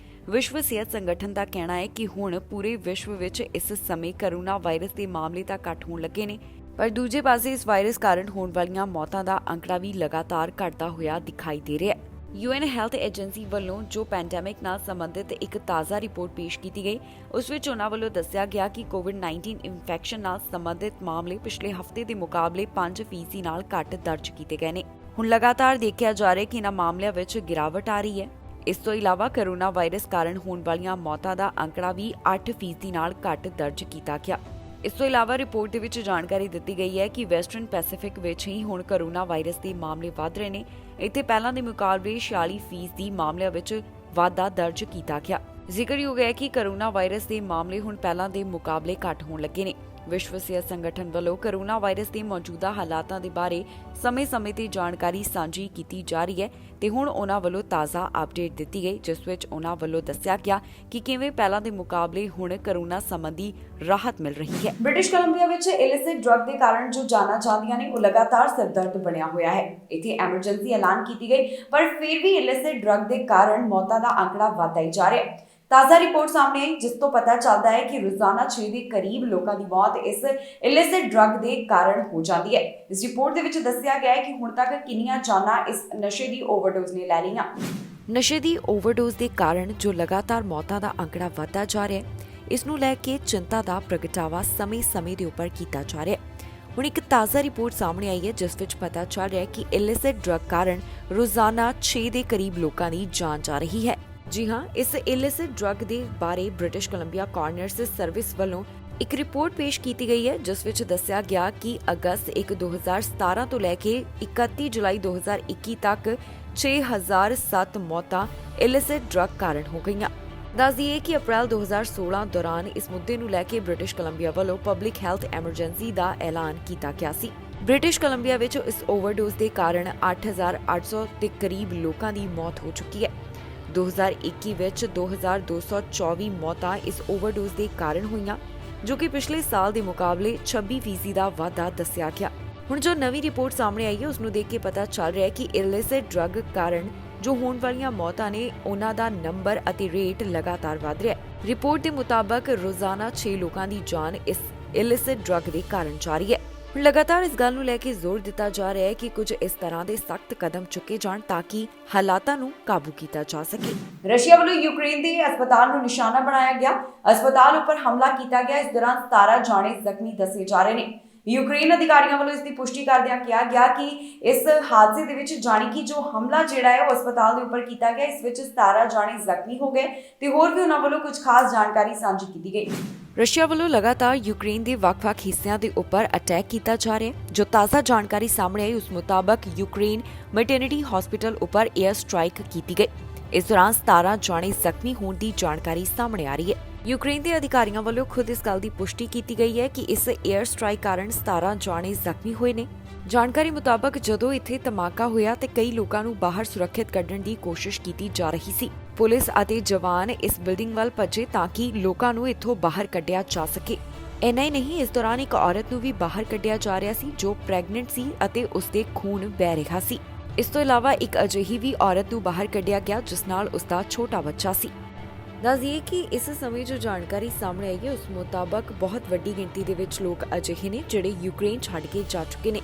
ਵਿਸ਼ਵ ਸਿਹਤ ਸੰਗਠਨ ਦਾ ਕਹਿਣਾ ਹੈ ਕਿ ਹੁਣ ਪੂਰੇ ਵਿਸ਼ਵ ਵਿੱਚ ਇਸ ਸਮੇਂ ਕੋਰੋਨਾ ਵਾਇਰਸ ਦੇ ਮਾਮਲੇ ਤਾਂ ਘੱਟ ਹੋਣ ਲੱਗੇ ਨੇ, ਪਰ ਦੂਜੇ ਪਾਸੇ ਇਸ ਵਾਇਰਸ ਕਾਰਨ ਹੋਣ ਵਾਲੀਆਂ ਮੌਤਾਂ ਦਾ ਅੰਕੜਾ ਵੀ ਲਗਾਤਾਰ ਘਟਦਾ ਹੋਇਆ ਦਿਖਾਈ ਦੇ ਰਿਹਾ ਹੈ। UN ਹੈਲਥ ਏਜੰਸੀ ਵੱਲੋਂ ਜੋ ਪੈਂਡੈਮਿਕ ਨਾਲ ਸੰਬੰਧਿਤ ਇੱਕ ਤਾਜ਼ਾ ਰਿਪੋਰਟ ਪੇਸ਼ ਕੀਤੀ ਗਈ, ਉਸ ਵਿੱਚ ਉਹਨਾਂ ਵੱਲੋਂ ਦੱਸਿਆ ਗਿਆ ਕਿ ਕੋਵਿਡ-19 ਇਨਫੈਕਸ਼ਨ ਨਾਲ ਸੰਬੰਧਿਤ ਮਾਮਲੇ ਪਿਛਲੇ ਹਫ਼ਤੇ ਦੇ ਮੁਕਾਬਲੇ 5% ਨਾਲ ਘੱਟ ਦਰਜ ਕੀਤੇ ਗਏ ਨੇ। ਹੁਣ ਲਗਾਤਾਰ ਦੇਖਿਆ ਜਾ ਰਿਹਾ ਕਿ ਇਹਨਾਂ ਮਾਮਲਿਆਂ ਵਿੱਚ ਗਿਰਾਵਟ ਆ ਰਹੀ ਹੈ। ਇਸ ਤੋਂ ਇਲਾਵਾ ਕੋਰੋਨਾ ਵਾਇਰਸ ਕਾਰਨ ਹੋਣ ਵਾਲੀਆਂ ਮੌਤਾਂ ਦਾ ਅੰਕੜਾ ਵੀ 8% ਨਾਲ ਘੱਟ ਦਰਜ ਕੀਤਾ ਗਿਆ। ਇਸ ਤੋਂ ਇਲਾਵਾ ਰਿਪੋਰਟ ਦੇ ਵਿੱਚ ਜਾਣਕਾਰੀ ਦਿੱਤੀ ਗਈ ਹੈ ਕਿ ਵੈਸਟਰਨ ਪੈਸੀਫਿਕ ਵਿੱਚ ਹੀ ਹੁਣ ਕੋਰੋਨਾ ਵਾਇਰਸ ਦੇ ਮਾਮਲੇ ਵਧ ਰਹੇ ਨੇ। ਇੱਥੇ ਪਹਿਲਾਂ ਦੇ ਮੁਕਾਬਲੇ 46% ਮਾਮਲਿਆਂ ਵਿੱਚ ਵਾਧਾ ਦਰਜ ਕੀਤਾ ਗਿਆ। ਜ਼ਿਕਰਯੋਗ ਹੈ ਕਿ ਕੋਰੋਨਾ ਵਾਇਰਸ ਦੇ ਮਾਮਲੇ ਹੁਣ ਪਹਿਲਾਂ ਦੇ ਮੁਕਾਬਲੇ ਘੱਟ ਹੋਣ ਲੱਗੇ ਨੇ। ਵਿਸ਼ਵ ਸਿਹਤ ਸੰਗਠਨ ਵੱਲੋਂ ਕੋਰੋਨਾ ਵਾਇਰਸ ਦੇ ਮੌਜੂਦਾ ਹਾਲਾਤਾਂ ਦੇ ਬਾਰੇ ਸਮੇਂ-ਸਮੇਂ ਤੇ ਜਾਣਕਾਰੀ ਸਾਂਝੀ ਕੀਤੀ ਜਾ ਰਹੀ ਹੈ ਤੇ ਹੁਣ ਉਹਨਾਂ ਵੱਲੋਂ ਤਾਜ਼ਾ ਅਪਡੇਟ ਦਿੱਤੀ ਗਈ, ਜਿਸ ਵਿੱਚ ਉਹਨਾਂ ਵੱਲੋਂ ਦੱਸਿਆ ਗਿਆ ਕਿ ਕਿਵੇਂ ਪਹਿਲਾਂ ਦੇ ਮੁਕਾਬਲੇ ਹੁਣ ਕੋਰੋਨਾ ਸੰਬੰਧੀ ਰਾਹਤ ਮਿਲ ਰਹੀ ਹੈ। ਬ੍ਰਿਟਿਸ਼ ਕੋਲੰਬੀਆ ਵਿੱਚ ਇਲਿਸਿਟ ਡਰੱਗ ਦੇ ਕਾਰਨ ਜੋ ਜਾਨਾਂ ਜਾਂਦੀਆਂ ਨੇ, ਉਹ ਲਗਾਤਾਰ ਸਿਰਦਰਦ ਬਣਿਆ ਹੋਇਆ ਹੈ। ਇੱਥੇ ਐਮਰਜੈਂਸੀ ਐਲਾਨ ਕੀਤੀ ਗਈ, ਪਰ ਫਿਰ ਵੀ ਇਲਿਸਿਟ ਡਰੱਗ ਦੇ ਕਾਰਨ ਮੌਤਾਂ ਦਾ ਅੰਕੜਾ ਵਧਦਾ ਹੀ ਜਾ ਰਿਹਾ ਹੈ। ਤਾਜ਼ਾ ਰਿਪੋਰਟ ਸਾਹਮਣੇ ਆਈ, ਜਿਸ ਤੋਂ ਪਤਾ ਚੱਲਦਾ ਹੈ ਕਿ ਰੋਜ਼ਾਨਾ 6 ਦੇ ਕਰੀਬ ਲੋਕਾਂ ਦੀ ਮੌਤ ਇਸ ਇਲਿਸਿਟ ਡਰੱਗ ਦੇ ਕਾਰਨ ਹੋ ਜਾਂਦੀ ਹੈ। ਇਸ ਰਿਪੋਰਟ ਦੇ ਵਿੱਚ ਦੱਸਿਆ ਗਿਆ ਹੈ ਕਿ ਹੁਣ ਤੱਕ ਕਿੰਨੀਆਂ ਜਾਨਾਂ ਇਸ ਨਸ਼ੇ ਦੀ ਓਵਰਡੋਜ਼ ਨੇ ਲੈ ਲਈਆਂ। ਨਸ਼ੇ ਦੀ ਓਵਰਡੋਜ਼ ਦੇ ਕਾਰਨ ਜੋ ਲਗਾਤਾਰ ਮੌਤਾਂ ਦਾ ਅੰਕੜਾ ਵਧਦਾ ਜਾ ਰਿਹਾ ਹੈ, ਇਸ ਨੂੰ ਲੈ ਕੇ ਚਿੰਤਾ ਦਾ ਪ੍ਰਗਟਾਵਾ ਸਮੇਂ-ਸਮੇਂ ਦੇ ਉੱਪਰ ਕੀਤਾ ਜਾ ਰਿਹਾ ਹੈ। ਹੁਣ ਇੱਕ ਤਾਜ਼ਾ ਰਿਪੋਰਟ ਸਾਹਮਣੇ ਆਈ ਹੈ, ਜਿਸ ਵਿੱਚ ਪਤਾ ਚੱਲ ਰਿਹਾ ਹੈ ਕਿ ਇਲਿਸਿਟ ਡਰੱਗ ਕਾਰਨ ਰੋਜ਼ਾਨਾ 6 ਦੇ ਕਰੀਬ ਲੋਕਾਂ ਦੀ ਜਾਨ ਜਾ ਰਹੀ ਹੈ। ਜੀ ਹਾਂ, ਇਸ ਇਲਿਸਿਟ ਡਰੱਗ ਦੇ ਬਾਰੇ ਬ੍ਰਿਟਿਸ਼ ਕੋਲੰਬੀਆ ਕਾਰਨਰਸ ਸਰਵਿਸ ਵੱਲੋਂ ਇੱਕ ਰਿਪੋਰਟ ਪੇਸ਼ ਕੀਤੀ ਗਈ ਹੈ, ਜਿਸ ਵਿੱਚ ਦੱਸਿਆ ਗਿਆ ਕਿ ਅਗਸਤ 2017 ਤੋਂ ਲੈ ਕੇ 31 ਜੁਲਾਈ 2021 ਤੱਕ 6007 ਮੌਤਾਂ ਇਲਿਸਿਟ ਡਰੱਗ ਕਾਰਨ ਹੋ ਗਈਆਂ। ਦੱਸ ਦਈਏ ਕਿ ਅਪ੍ਰੈਲ 2016 ਦੌਰਾਨ ਇਸ ਮੁੱਦੇ ਨੂੰ ਲੈ ਕੇ ਬ੍ਰਿਟਿਸ਼ ਕੋਲੰਬੀਆ ਵੱਲੋਂ ਪਬਲਿਕ ਹੈਲਥ ਐਮਰਜੈਂਸੀ ਦਾ ਐਲਾਨ ਕੀਤਾ ਗਿਆ ਸੀ। ਬ੍ਰਿਟਿਸ਼ ਕੋਲੰਬੀਆ ਵਿੱਚ ਇਸ ਓਵਰਡੋਜ਼ ਦੇ ਕਾਰਨ 8800 ਦੇ ਕਰੀਬ ਲੋਕਾਂ ਦੀ ਮੌਤ ਹੋ ਚੁੱਕੀ ਹੈ। 2021 ਵਿੱਚ 2224 ਮੌਤਾਂ ਇਸ ਓਵਰਡੋਜ਼ ਦੇ ਕਾਰਨ ਹੋਈਆਂ, ਜੋ ਕਿ ਪਿਛਲੇ ਸਾਲ ਦੇ ਮੁਕਾਬਲੇ 26% ਦਾ ਵਾਧਾ ਦੱਸਿਆ ਗਿਆ। ਹੁਣ ਜੋ ਨਵੀਂ ਰਿਪੋਰਟ ਸਾਹਮਣੇ ਆਈ ਹੈ, ਉਸ ਨੂੰ ਦੇਖ ਕੇ ਪਤਾ ਚੱਲ ਰਿਹਾ ਹੈ ਕਿ ਇਲਿਸਿਟ ਡਰੱਗ ਕਾਰਨ ਜੋ ਹੋਣ ਵਾਲੀਆਂ ਮੌਤਾਂ ਨੇ, ਉਹਨਾਂ ਦਾ ਨੰਬਰ ਅਤੇ ਰੇਟ ਲਗਾਤਾਰ ਵਧ ਰਿਹਾ ਹੈ। ਰਿਪੋਰਟ ਦੇ ਮੁਤਾਬਕ ਰੋਜ਼ਾਨਾ 6 ਲੋਕਾਂ ਦੀ ਜਾਨ ਇਸ ਇਲਿਸਿਟ ਡਰੱਗ ਦੇ ਕਾਰਨ ਜਾ ਰਹੀ ਹੈ। ਲਗਾਤਾਰ ਇਸ ਗੱਲ ਨੂੰ ਲੈ ਕੇ ਜ਼ੋਰ ਦਿੱਤਾ ਜਾ ਰਿਹਾ ਹੈ ਕਿ ਕੁਝ ਇਸ ਤਰ੍ਹਾਂ ਦੇ ਸਖਤ ਕਦਮ ਚੁੱਕੇ ਜਾਣ ਤਾਂ ਕਿ ਹਾਲਾਤਾਂ ਨੂੰ ਕਾਬੂ ਕੀਤਾ ਜਾ ਸਕੇ। ਰਸ਼ੀਆ ਵੱਲੋਂ ਯੂਕਰੇਨ ਦੇ ਹਸਪਤਾਲ ਨੂੰ ਨਿਸ਼ਾਨਾ ਬਣਾਇਆ ਗਿਆ। ਹਸਪਤਾਲ ਉੱਪਰ ਹਮਲਾ ਕੀਤਾ ਗਿਆ। ਇਸ ਦੌਰਾਨ 17 ਜਾਣੇ ਜ਼ਖਮੀ ਦੱਸੇ ਜਾ ਰਹੇ ਨੇ। ਯੂਕਰੇਨ ਅਧਿਕਾਰੀਆਂ ਵੱਲੋਂ ਇਸ ਦੀ ਪੁਸ਼ਟੀ ਕਰਦਿਆਂ ਕਿਹਾ ਗਿਆ ਕਿ ਇਸ ਹਾਦਸੇ ਦੇ ਵਿੱਚ ਜਾਣੀ ਕਿ ਜੋ ਹਮਲਾ ਜਿਹੜਾ ਹੈ ਉਹ ਹਸਪਤਾਲ ਦੇ ਉੱਪਰ ਕੀਤਾ ਗਿਆ, ਇਸ ਵਿੱਚ 17 ਜਾਣੇ ਜ਼ਖਮੀ ਹੋ ਗਏ ਤੇ ਹੋਰ ਵੀ ਉਹਨਾਂ ਵੱਲੋਂ ਕੁਝ ਖਾਸ ਜਾਣਕਾਰੀ ਸਾਂਝੀ ਕੀਤੀ ਗਈ। ਰਸ਼ੀਆ ਵੱਲੋਂ ਲਗਾਤਾਰ ਯੂਕਰੇਨ ਦੇ ਵੱਖ-ਵੱਖ ਹਿੱਸਿਆਂ ਦੇ ਉੱਪਰ ਅਟੈਕ ਕੀਤਾ ਜਾ ਰਿਹਾ ਹੈ। ਜੋ ਤਾਜ਼ਾ ਜਾਣਕਾਰੀ ਸਾਹਮਣੇ ਆਈ, ਉਸ ਮੁਤਾਬਕ ਯੂਕਰੇਨ ਮੈਟਰਨਿਟੀ ਹਸਪੀਟਲ ਉੱਪਰ 에ਅਰ ਸਟ੍ਰਾਈਕ ਕੀਤੀ ਗਈ। ਇਸ ਦੌਰਾਨ 17 ਜਾਣੇ ਜ਼ਖਮੀ ਹੋਣ ਦੀ ਜਾਣਕਾਰੀ ਸਾਹਮਣੇ ਆ ਰਹੀ ਹੈ। ਯੂਕਰੇਨ ਦੇ ਅਧਿਕਾਰੀਆਂ ਵੱਲੋਂ ਖੁਦ ਇਸ ਗੱਲ ਦੀ ਪੁਸ਼ਟੀ ਕੀਤੀ ਗਈ ਹੈ ਕਿ ਇਸ 에ਅਰ ਸਟ੍ਰਾਈਕ ਕਾਰਨ 17 ਜਾਣੇ ਜ਼ਖਮੀ ਹੋਏ ਨੇ। ਜਾਣਕਾਰੀ ਮੁਤਾਬਕ ਜਦੋਂ ਇੱਥੇ ਧਮਾਕਾ ਹੋਇਆ ਤੇ ਕਈ ਲੋਕਾਂ ਨੂੰ ਬਾਹਰ ਸੁਰੱਖਿਅਤ ਕੱਢਣ ਦੀ ਕੋਸ਼ਿਸ਼ ਕੀਤੀ ਜਾ ਰਹੀ ਸੀ। ਪੁਲਿਸ ਅਤੇ ਜਵਾਨ ਇਸ ਬਿਲਡਿੰਗ ਵੱਲ ਭੱਜੇ ਤਾਂ ਕਿ ਲੋਕਾਂ ਨੂੰ ਇੱਥੋਂ ਬਾਹਰ ਕੱਢਿਆ ਜਾ ਸਕੇ। ਇੰਨਾ ਹੀ ਨਹੀਂ, ਇਸ ਦੌਰਾਨ ਇੱਕ ਔਰਤ ਨੂੰ ਵੀ ਬਾਹਰ ਕੱਢਿਆ ਜਾ ਰਿਹਾ ਸੀ ਜੋ ਪ੍ਰੈਗਨੈਂਟ ਸੀ ਅਤੇ ਉਸਦੇ ਖੂਨ ਵਹਿ ਰਿਹਾ ਸੀ। ਇਸ ਤੋਂ ਇਲਾਵਾ ਇੱਕ ਅਜਿਹੀ ਵੀ ਔਰਤ ਨੂੰ ਬਾਹਰ ਕੱਢਿਆ ਗਿਆ ਜਿਸ ਨਾਲ ਉਸਦਾ ਛੋਟਾ ਬੱਚਾ ਸੀ। ਦੱਸ ਦਈਏ ਕਿ ਇਸ ਸਮੇਂ ਜੋ ਜਾਣਕਾਰੀ ਸਾਹਮਣੇ ਆਈ ਹੈ ਉਸ ਮੁਤਾਬਕ ਬਹੁਤ ਵੱਡੀ ਗਿਣਤੀ ਦੇ ਵਿੱਚ ਲੋਕ ਅਜਿਹੇ ਨੇ ਜਿਹੜੇ ਯੂਕਰੇਨ ਛੱਡ ਕੇ ਜਾ ਚੁੱਕੇ ਨੇ।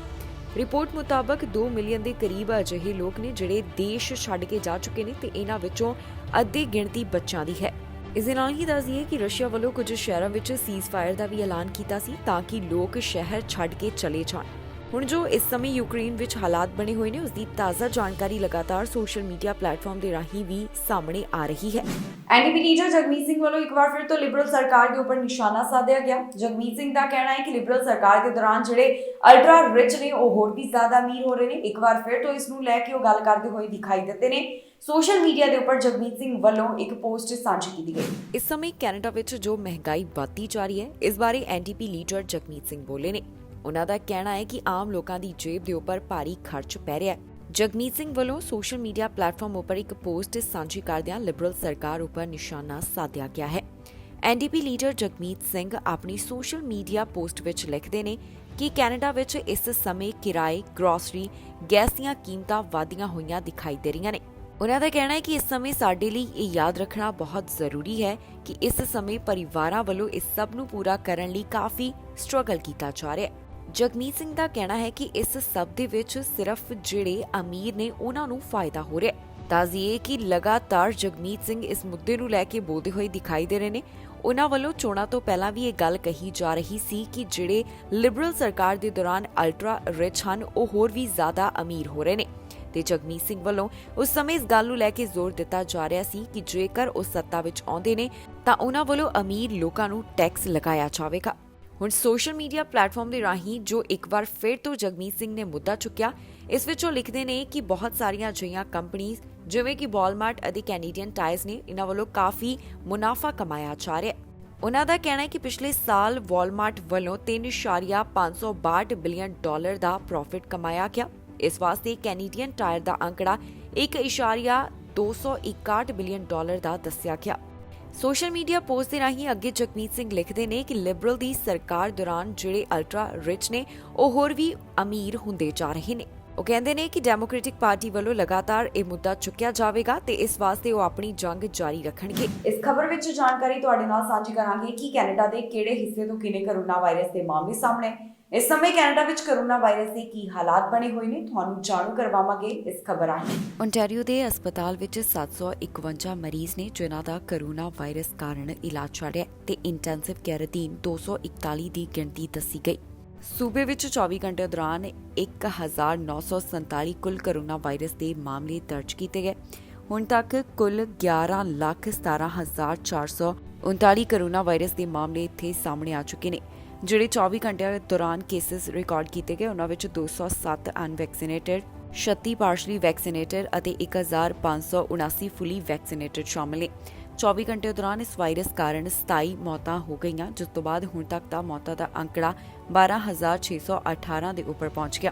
ਰਿਪੋਰਟ ਮੁਤਾਬਕ 2 ਮਿਲੀਅਨ ਦੇ ਕਰੀਬ ਅਜਿਹੇ ਲੋਕ ਨੇ ਜਿਹੜੇ ਦੇਸ਼ ਛੱਡ ਕੇ ਜਾ ਚੁੱਕੇ ਨੇ ਤੇ ਇਹਨਾਂ ਵਿੱਚੋਂ ਅੱਧੀ ਗਿਣਤੀ ਬੱਚਿਆਂ ਦੀ ਹੈ। ਇਸ ਦੇ ਨਾਲ ਹੀ ਦੱਸ ਦਈਏ ਕਿ ਰਸ਼ੀਆ ਵੱਲੋਂ ਕੁਝ ਸ਼ਹਿਰਾਂ ਵਿੱਚ ਸੀਜ਼ਫਾਇਰ ਦਾ ਵੀ ਐਲਾਨ ਕੀਤਾ ਸੀ ਤਾਂ ਕਿ ਲੋਕ ਸ਼ਹਿਰ ਛੱਡ ਕੇ ਚਲੇ ਜਾਣ। ਹੁਣ ਜੋ ਇਸ ਸਮੇਂ ਯੂਕਰੇਨ ਵਿੱਚ ਹਾਲਾਤ ਬਣੇ ਹੋਏ ਨੇ ਉਸ ਦੀ ਤਾਜ਼ਾ ਜਾਣਕਾਰੀ ਲਗਾਤਾਰ ਸੋਸ਼ਲ ਮੀਡੀਆ ਪਲੇਟਫਾਰਮ ਦੇ ਰਾਹੀਂ ਵੀ ਸਾਹਮਣੇ ਆ ਰਹੀ ਹੈ। ਐਨਡੀਪੀ ਲੀਡਰ ਜਗਮੀਤ ਸਿੰਘ ਵੱਲੋਂ ਇੱਕ ਵਾਰ ਫਿਰ ਤੋਂ ਲਿਬਰਲ ਸਰਕਾਰ ਦੇ ਉੱਪਰ ਨਿਸ਼ਾਨਾ ਸਾਧਿਆ ਗਿਆ। ਜਗਮੀਤ ਸਿੰਘ ਦਾ ਕਹਿਣਾ ਹੈ ਕਿ ਲਿਬਰਲ ਸਰਕਾਰ ਦੇ ਦੌਰਾਨ ਜਿਹੜੇ ਅਲਟਰਾ ਰਿਚ ਨੇ ਉਹ ਹੋਰ ਵੀ ਜ਼ਿਆਦਾ ਅਮੀਰ ਹੋ ਰਹੇ ਨੇ। ਇੱਕ ਵਾਰ ਫਿਰ ਤੋਂ ਇਸ ਨੂੰ ਲੈ ਕੇ ਉਹ ਗੱਲ ਕਰਦੇ ਹੋਏ ਦਿਖਾਈ ਦਿੱਤੇ ਨੇ। ਸੋਸ਼ਲ ਮੀਡੀਆ ਦੇ ਉੱਪਰ ਜਗਮੀਤ ਸਿੰਘ ਵੱਲੋਂ ਇੱਕ ਪੋਸਟ ਸਾਂਝੀ ਕੀਤੀ ਗਈ। ਇਸ ਸਮੇਂ ਕੈਨੇਡਾ ਵਿੱਚ ਜੋ ਮਹਿੰਗਾਈ ਵੱਧਦੀ ਜਾ ਰਹੀ ਹੈ ਇਸ ਬਾਰੇ ਐਨਡੀਪੀ ਲੀਡਰ ਜਗਮੀਤ ਸਿੰਘ ਬੋਲੇ ਨੇ। ਉਹਨਾਂ ਦਾ ਕਹਿਣਾ ਹੈ ਕਿ ਆਮ ਲੋਕਾਂ ਦੀ ਜੇਬ ਦੇ ਉੱਪਰ ਭਾਰੀ ਖਰਚ ਪੈ ਰਿਹਾ ਹੈ। ਜਗਮੀਤ ਸਿੰਘ ਵੱਲੋਂ ਸੋਸ਼ਲ ਮੀਡੀਆ ਪਲੇਟਫਾਰਮ ਉੱਪਰ ਇੱਕ ਪੋਸਟ ਸਾਂਝੀ ਕਰਦਿਆਂ ਲਿਬਰਲ ਸਰਕਾਰ ਉੱਪਰ ਨਿਸ਼ਾਨਾ ਸਾਧਿਆ ਗਿਆ ਹੈ। ਐਨਡੀਪੀ ਲੀਡਰ ਜਗਮੀਤ ਸਿੰਘ ਆਪਣੀ ਸੋਸ਼ਲ ਮੀਡੀਆ ਪੋਸਟ ਵਿੱਚ ਲਿਖਦੇ ਨੇ ਕਿ ਕੈਨੇਡਾ ਵਿੱਚ ਇਸ ਸਮੇਂ ਕਿਰਾਏ, ਗਰੋਸਰੀ, ਗੈਸ ਦੀਆਂ ਕੀਮਤਾਂ ਵਧੀਆਂ ਹੋਈਆਂ ਦਿਖਾਈ ਦੇ ਰਹੀਆਂ ਨੇ। ਉਹਨਾਂ ਦਾ ਕਹਿਣਾ ਹੈ ਕਿ ਇਸ ਸਮੇਂ ਸਾਡੇ ਲਈ ਇਹ ਯਾਦ ਰੱਖਣਾ ਬਹੁਤ ਜ਼ਰੂਰੀ ਹੈ ਕਿ ਇਸ ਸਮੇਂ ਪਰਿਵਾਰਾਂ ਵੱਲੋਂ ਇਸ ਸਭ ਨੂੰ ਪੂਰਾ ਕਰਨ ਲਈ ਕਾਫੀ ਸਟਰਗਲ ਕੀਤਾ ਜਾ ਰਿਹਾ ਹੈ। ਜਗਮੀਤ ਸਿੰਘ ਦਾ ਕਹਿਣਾ ਹੈ ਕਿ ਇਸ ਸਭ ਦੇ ਵਿੱਚ ਸਿਰਫ ਜਿਹੜੇ ਅਮੀਰ ਨੇ ਉਹਨਾਂ ਨੂੰ ਫਾਇਦਾ ਹੋ ਰਿਹਾ ਹੈ। ਦੱਸਦੀਏ ਕਿ ਲਗਾਤਾਰ ਜਗਮੀਤ ਸਿੰਘ ਇਸ ਮੁੱਦੇ ਨੂੰ ਲੈ ਕੇ ਬੋਲਦੇ ਹੋਏ ਦਿਖਾਈ ਦੇ ਰਹੇ ਨੇ। ਉਹਨਾਂ ਵੱਲੋਂ ਚੋਣਾਂ ਤੋਂ ਪਹਿਲਾਂ ਵੀ ਇਹ ਗੱਲ ਕਹੀ ਜਾ ਰਹੀ ਸੀ ਕਿ ਜਿਹੜੇ ਲਿਬਰਲ ਸਰਕਾਰ ਦੇ ਦੌਰਾਨ ਅਲਟਰਾ ਰਿਚ ਹਨ ਉਹ ਹੋਰ ਵੀ ਜ਼ਿਆਦਾ ਅਮੀਰ ਹੋ ਰਹੇ ਨੇ ਤੇ ਜਗਮੀਤ ਸਿੰਘ ਵੱਲੋਂ ਉਸ ਸਮੇਂ ਇਸ ਗੱਲ ਨੂੰ ਲੈ ਕੇ ਜ਼ੋਰ ਦਿੱਤਾ ਜਾ ਰਿਹਾ ਸੀ ਕਿ ਜੇਕਰ ਉਹ ਸੱਤਾ ਵਿੱਚ ਆਉਂਦੇ ਨੇ ਤਾਂ ਉਹਨਾਂ ਵੱਲੋਂ ਅਮੀਰ ਲੋਕਾਂ ਨੂੰ ਟੈਕਸ ਲਗਾਇਆ ਜਾਵੇਗਾ। ਹੁਣ ਸੋਸ਼ਲ ਮੀਡੀਆ ਪਲੇਟਫਾਰਮ ਦੇ ਰਾਹੀਂ ਜੋ ਇੱਕ ਵਾਰ ਫਿਰ ਤੋਂ ਜਗਮੀਤ ਸਿੰਘ ਨੇ ਮੁੱਦਾ ਚੁੱਕਿਆ, ਇਸ ਵਿੱਚ ਉਹ ਲਿਖਦੇ ਨੇ ਕਿ ਬਹੁਤ ਸਾਰੀਆਂ ਅਜਿਹੀਆਂ ਕੰਪਨੀਆਂ ਜਿਵੇਂ ਕਿ ਵਾਲਮਾਰਟ ਅਤੇ ਕੈਨੇਡੀਅਨ ਟਾਇਰਸ ਨੇ ਇਹਨਾਂ ਵੱਲੋਂ ਕਾਫੀ ਮੁਨਾਫਾ ਕਮਾਇਆ ਜਾ ਰਿਹਾ ਹੈ। ਉਹਨਾਂ ਦਾ ਕਹਿਣਾ ਹੈ ਕਿ ਪਿਛਲੇ ਸਾਲ ਵਾਲਮਾਰਟ ਵੱਲੋਂ $3.562 ਬਿਲੀਅਨ ਦਾ ਪ੍ਰੋਫਿਟ ਕਮਾਇਆ ਗਿਆ। ਇਸ ਵਾਸਤੇ ਕੈਨੇਡੀਅਨ ਟਾਇਰ ਦਾ ਅੰਕੜਾ $1.261 ਬਿਲੀਅਨ ਦਾ ਦੱਸਿਆ ਗਿਆ। ਸੋਸ਼ਲ ਮੀਡੀਆ ਪੋਸਟ ਦੇ ਰਾਹੀਂ ਅੱਗੇ ਜਗਮੀਤ ਸਿੰਘ ਲਿਖਦੇ ਨੇ ਕਿ ਲਿਬਰਲ ਦੀ ਸਰਕਾਰ ਦੌਰਾਨ ਜਿਹੜੇ ਅਲਟਰਾ ਰਿਚ ਨੇ ਉਹ ਹੋਰ ਵੀ ਅਮੀਰ ਹੁੰਦੇ ਜਾ ਰਹੇ ਨੇ। ਉਹ ਕਹਿੰਦੇ ਨੇ ਕਿ ਡੈਮੋਕ੍ਰੈਟਿਕ ਪਾਰਟੀ ਵੱਲੋਂ ਲਗਾਤਾਰ ਇਹ ਮੁੱਦਾ ਚੁੱਕਿਆ ਜਾਵੇਗਾ ਤੇ ਇਸ ਵਾਸਤੇ ਉਹ ਆਪਣੀ ਜੰਗ ਜਾਰੀ ਰੱਖਣਗੇ। ਇਸ ਖਬਰ ਵਿੱਚ ਜਾਣਕਾਰੀ ਤੁਹਾਡੇ ਨਾਲ ਸਾਂਝੀ ਕਰਾਂਗੇ ਕਿ ਕੈਨੇਡਾ ਦੇ ਕਿਹੜੇ ਹਿੱਸੇ ਤੋਂ ਕਿਨੇ ਕੋਰੋਨਾ ਵਾਇਰਸ ਦੇ ਮਾਮਲੇ ਸਾਹਮਣੇ। ਇਸ ਸਮੇਂ ਕੈਨੇਡਾ ਵਿੱਚ ਕੋਰੋਨਾ ਵਾਇਰਸ ਦੇ ਕੀ ਹਾਲਾਤ ਬਣੇ ਹੋਏ ਨੇ ਤੁਹਾਨੂੰ ਜਾਣੂ ਕਰਵਾਵਾਂਗੇ ਇਸ ਖਬਰ ਰਾਹੀਂ। ਓਨਟਾਰੀਓ ਦੇ ਹਸਪਤਾਲ ਵਿੱਚ 751 ਮਰੀਜ਼ ਨੇ ਜਿਨ੍ਹਾਂ ਦਾ ਕੋਰੋਨਾ ਵਾਇਰਸ ਕਾਰਨ ਇਲਾਜ ਚੱਲ ਰਿਹਾ ਤੇ ਇੰਟੈਂਸਿਵ ਕੇਅਰ ਅਧੀਨ 241 ਦੀ ਗਿਣਤੀ ਦੱਸੀ ਗਈ। ਸੂਬੇ ਵਿੱਚ 24 ਘੰਟੇ ਦੌਰਾਨ 1947 ਕੁੱਲ ਕੋਰੋਨਾ ਵਾਇਰਸ ਦੇ ਮਾਮਲੇ ਦਰਜ ਕੀਤੇ ਗਏ। ਹੁਣ ਤੱਕ ਕੁੱਲ 11,17,439 ਕੋਰੋਨਾ ਵਾਇਰਸ ਦੇ ਮਾਮਲੇ ਇੱਥੇ ਸਾਹਮਣੇ ਆ ਚੁੱਕੇ ਨੇ। ਜਿਹੜੇ 24 ਘੰਟਿਆਂ ਦੌਰਾਨ ਕੇਸਿਸ ਰਿਕਾਰਡ ਕੀਤੇ ਗਏ ਉਹਨਾਂ ਵਿੱਚ 207 ਅਨਵੈਕਸੀਨੇਟਡ, 36 ਪਾਰਸ਼ਲੀ ਵੈਕਸੀਨੇਟਡ ਅਤੇ 1579 ਫੁੱਲੀ ਵੈਕਸੀਨੇਟਡ ਸ਼ਾਮਲ ਨੇ। 24 ਘੰਟੇ ਦੌਰਾਨ ਇਸ ਵਾਇਰਸ ਕਾਰਨ 27 ਮੌਤਾਂ ਹੋ ਗਈਆਂ, ਜਿਸ ਤੋਂ ਬਾਅਦ ਹੁਣ ਤੱਕ ਦਾ ਮੌਤਾਂ ਦਾ ਅੰਕੜਾ 12,618 ਦੇ ਉੱਪਰ ਪਹੁੰਚ ਗਿਆ।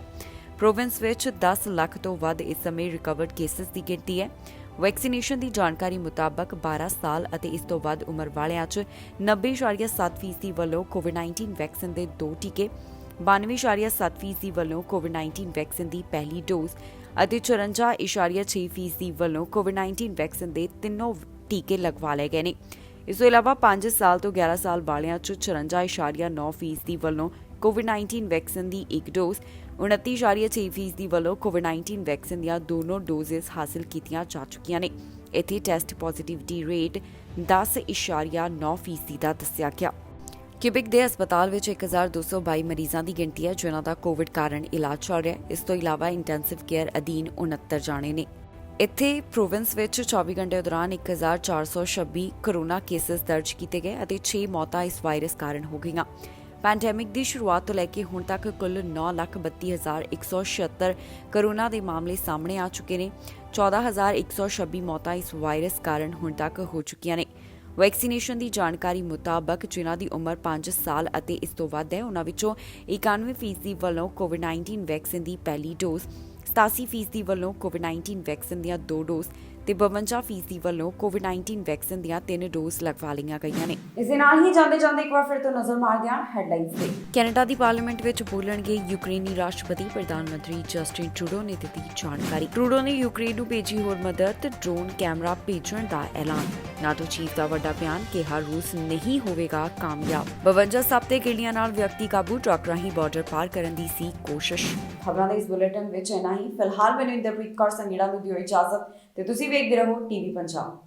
ਪ੍ਰੋਵਿੰਸ ਵਿੱਚ 10 ਲੱਖ ਤੋਂ ਵੱਧ ਇਸ ਸਮੇਂ ਰਿਕਵਰਡ ਕੇਸਿਸ ਦੀ ਗਿਣਤੀ ਹੈ। ਵੈਕਸੀਨੇਸ਼ਨ ਦੀ ਜਾਣਕਾਰੀ ਮੁਤਾਬਕ 12 ਸਾਲ ਅਤੇ ਇਸ ਤੋਂ ਵੱਧ ਉਮਰ ਵਾਲਿਆਂ 'ਚ 90.7% ਵੱਲੋਂ ਕੋਵਿਡ-19 ਵੈਕਸੀਨ ਦੇ 2 ਟੀਕੇ, 92.7% ਵੱਲੋਂ ਕੋਵਿਡ-19 ਵੈਕਸੀਨ ਦੀ ਪਹਿਲੀ ਡੋਜ਼ ਅਤੇ 54.6% ਵੱਲੋਂ ਕੋਵਿਡ-19 ਵੈਕਸੀਨ ਦੇ ਤਿੰਨੋਂ ਟੀਕੇ ਲਗਵਾ ਲਏ ਗਏ ਨੇ। ਇਸ ਤੋਂ ਇਲਾਵਾ 5 ਸਾਲ ਤੋਂ 11 ਸਾਲ ਵਾਲਿਆਂ 'ਚ 54.9% ਵੱਲੋਂ ਕੋਵਿਡ-19 ਵੈਕਸੀਨ ਦੀ ਇੱਕ ਡੋਜ਼, 29.6% ਵੱਲੋਂ ਕੋਵਿਡ-19 ਵੈਕਸੀਨ ਦੀਆਂ ਦੋਨੋਂ ਡੋਜ਼ਸ ਹਾਸਲ ਕੀਤੀਆਂ ਜਾ ਚੁੱਕੀਆਂ ਨੇ। ਇੱਥੇ ਟੈਸਟ ਪੋਜ਼ਿਟਿਵਿਟੀ ਰੇਟ 10.9% ਦਾ ਦੱਸਿਆ ਗਿਆ। ਕਿਬਿਕ ਦੇ ਹਸਪਤਾਲ ਵਿੱਚ 1222 ਮਰੀਜ਼ਾਂ ਦੀ ਗਿਣਤੀ ਹੈ ਜਿਨ੍ਹਾਂ ਦਾ ਕੋਵਿਡ ਕਾਰਨ ਇਲਾਜ ਚੱਲ ਰਿਹਾ ਹੈ। ਇਸ ਤੋਂ ਇਲਾਵਾ ਇੰਟੈਂਸਿਵ ਕੇਅਰ ਅਧੀਨ 69 ਜਾਣੇ ਨੇ। ਇੱਥੇ ਪ੍ਰੋਵਿੰਸ ਵਿੱਚ 24 ਘੰਟੇ ਦੌਰਾਨ 1426 ਕੋਰੋਨਾ ਕੇਸਿਸ ਦਰਜ ਕੀਤੇ ਗਏ ਅਤੇ 6 ਮੌਤਾਂ ਇਸ ਵਾਇਰਸ ਕਾਰਨ ਹੋ ਗਈਆਂ। ਪੈਂਡੈਮਿਕ ਦੀ ਸ਼ੁਰੂਆਤ ਤੋਂ ਲੈ ਕੇ ਹੁਣ ਤੱਕ ਕੁੱਲ 9,32,176 ਕੋਰੋਨਾ ਦੇ ਮਾਮਲੇ ਸਾਹਮਣੇ ਆ ਚੁੱਕੇ ਨੇ। 14,126 ਮੌਤਾਂ ਇਸ ਵਾਇਰਸ ਕਾਰਨ ਹੁਣ ਤੱਕ ਹੋ ਚੁੱਕੀਆਂ ਨੇ। ਵੈਕਸੀਨੇਸ਼ਨ ਦੀ ਜਾਣਕਾਰੀ ਮੁਤਾਬਕ ਜਿਨ੍ਹਾਂ ਦੀ ਉਮਰ 5 ਸਾਲ ਅਤੇ ਇਸ ਤੋਂ ਵੱਧ ਹੈ ਉਹਨਾਂ ਵਿੱਚੋਂ 91% ਵੱਲੋਂ ਕੋਵਿਡ-19 ਵੈਕਸੀਨ ਦੀ ਪਹਿਲੀ ਡੋਜ਼, 87% ਵੱਲੋਂ ਕੋਵਿਡ-19 ਵੈਕਸੀਨ ਦੀਆਂ 2 ਡੋਜ਼ ਤੇ 52% ਵੱਲੋਂ ਕੋਵਿਡ-19 ਵੈਕਸੀਨ ਦੀਆਂ 3 ਡੋਜ਼ ਲਗਵਾ ਲਈਆਂ ਗਈਆਂ ਨੇ। ਇਸ ਦੇ ਨਾਲ ਹੀ ਜਾਂਦੇ ਇੱਕ ਵਾਰ ਫਿਰ ਤੋਂ ਨਜ਼ਰ ਮਾਰਦੇ ਹਾਂ ਹੈਡਲਾਈਨਸ ਤੇ। ਕੈਨੇਡਾ ਦੀ ਪਾਰਲੀਮੈਂਟ ਵਿੱਚ ਬੋਲਣਗੇ ਯੂਕਰੇਨੀ ਰਾਸ਼ਟਰਪਤੀ ਪ੍ਰਧਾਨ ਮੰਤਰੀ ਜਸਟਿਨ ਟਰੂਡੋ ਨੇ ਦਿੱਤੀ ਜਾਣਕਾਰੀ। ਟਰੂਡੋ ਨੇ ਯੂਕਰੇਨ ਨੂੰ ਭੇਜੀ ਹੋਰ ਮਦਦ, ਡਰੋਨ ਕੈਮਰਾ ਭੇਜਣ ਦਾ ਐਲਾਨ। ਨਾਟੋ ਚੀਫ ਦਾ ਵੱਡਾ ਬਿਆਨ, ਕਿਹਾ ਰੂਸ ਨਹੀਂ ਹੋਵੇਗਾ ਕਾਮਯਾਬ। 52 ਸਾਬਤੇ ਗੋਲੀਆਂ ਨਾਲ ਵਿਅਕਤੀ ਕਾਬੂ, ਟਰੱਕ ਰਾਹੀਂ ਬਾਰਡਰ ਪਾਰ ਕਰਨ ਦੀ ਸੀ ਕੋਸ਼ਿਸ਼। ਖਬਰਾਂ ਦੇ ਇਸ ਬੁਲੇਟਿਨ ਵਿੱਚ ਇੰਨਾ ਹੀ। ਫਿਲਹਾਲ ਮੈਨੂੰ ਇੰਦਰਪ੍ਰੀਤ ਕੌਰ ਸੰਗੀੜਾ ਨੂੰ ਦਿਓ ਇਜਾਜ਼ਤ ਤੇ ਤੁਸੀਂ ਵੇਖਦੇ ਰਹੋ ਟੀਵੀ ਪੰਜਾਬ।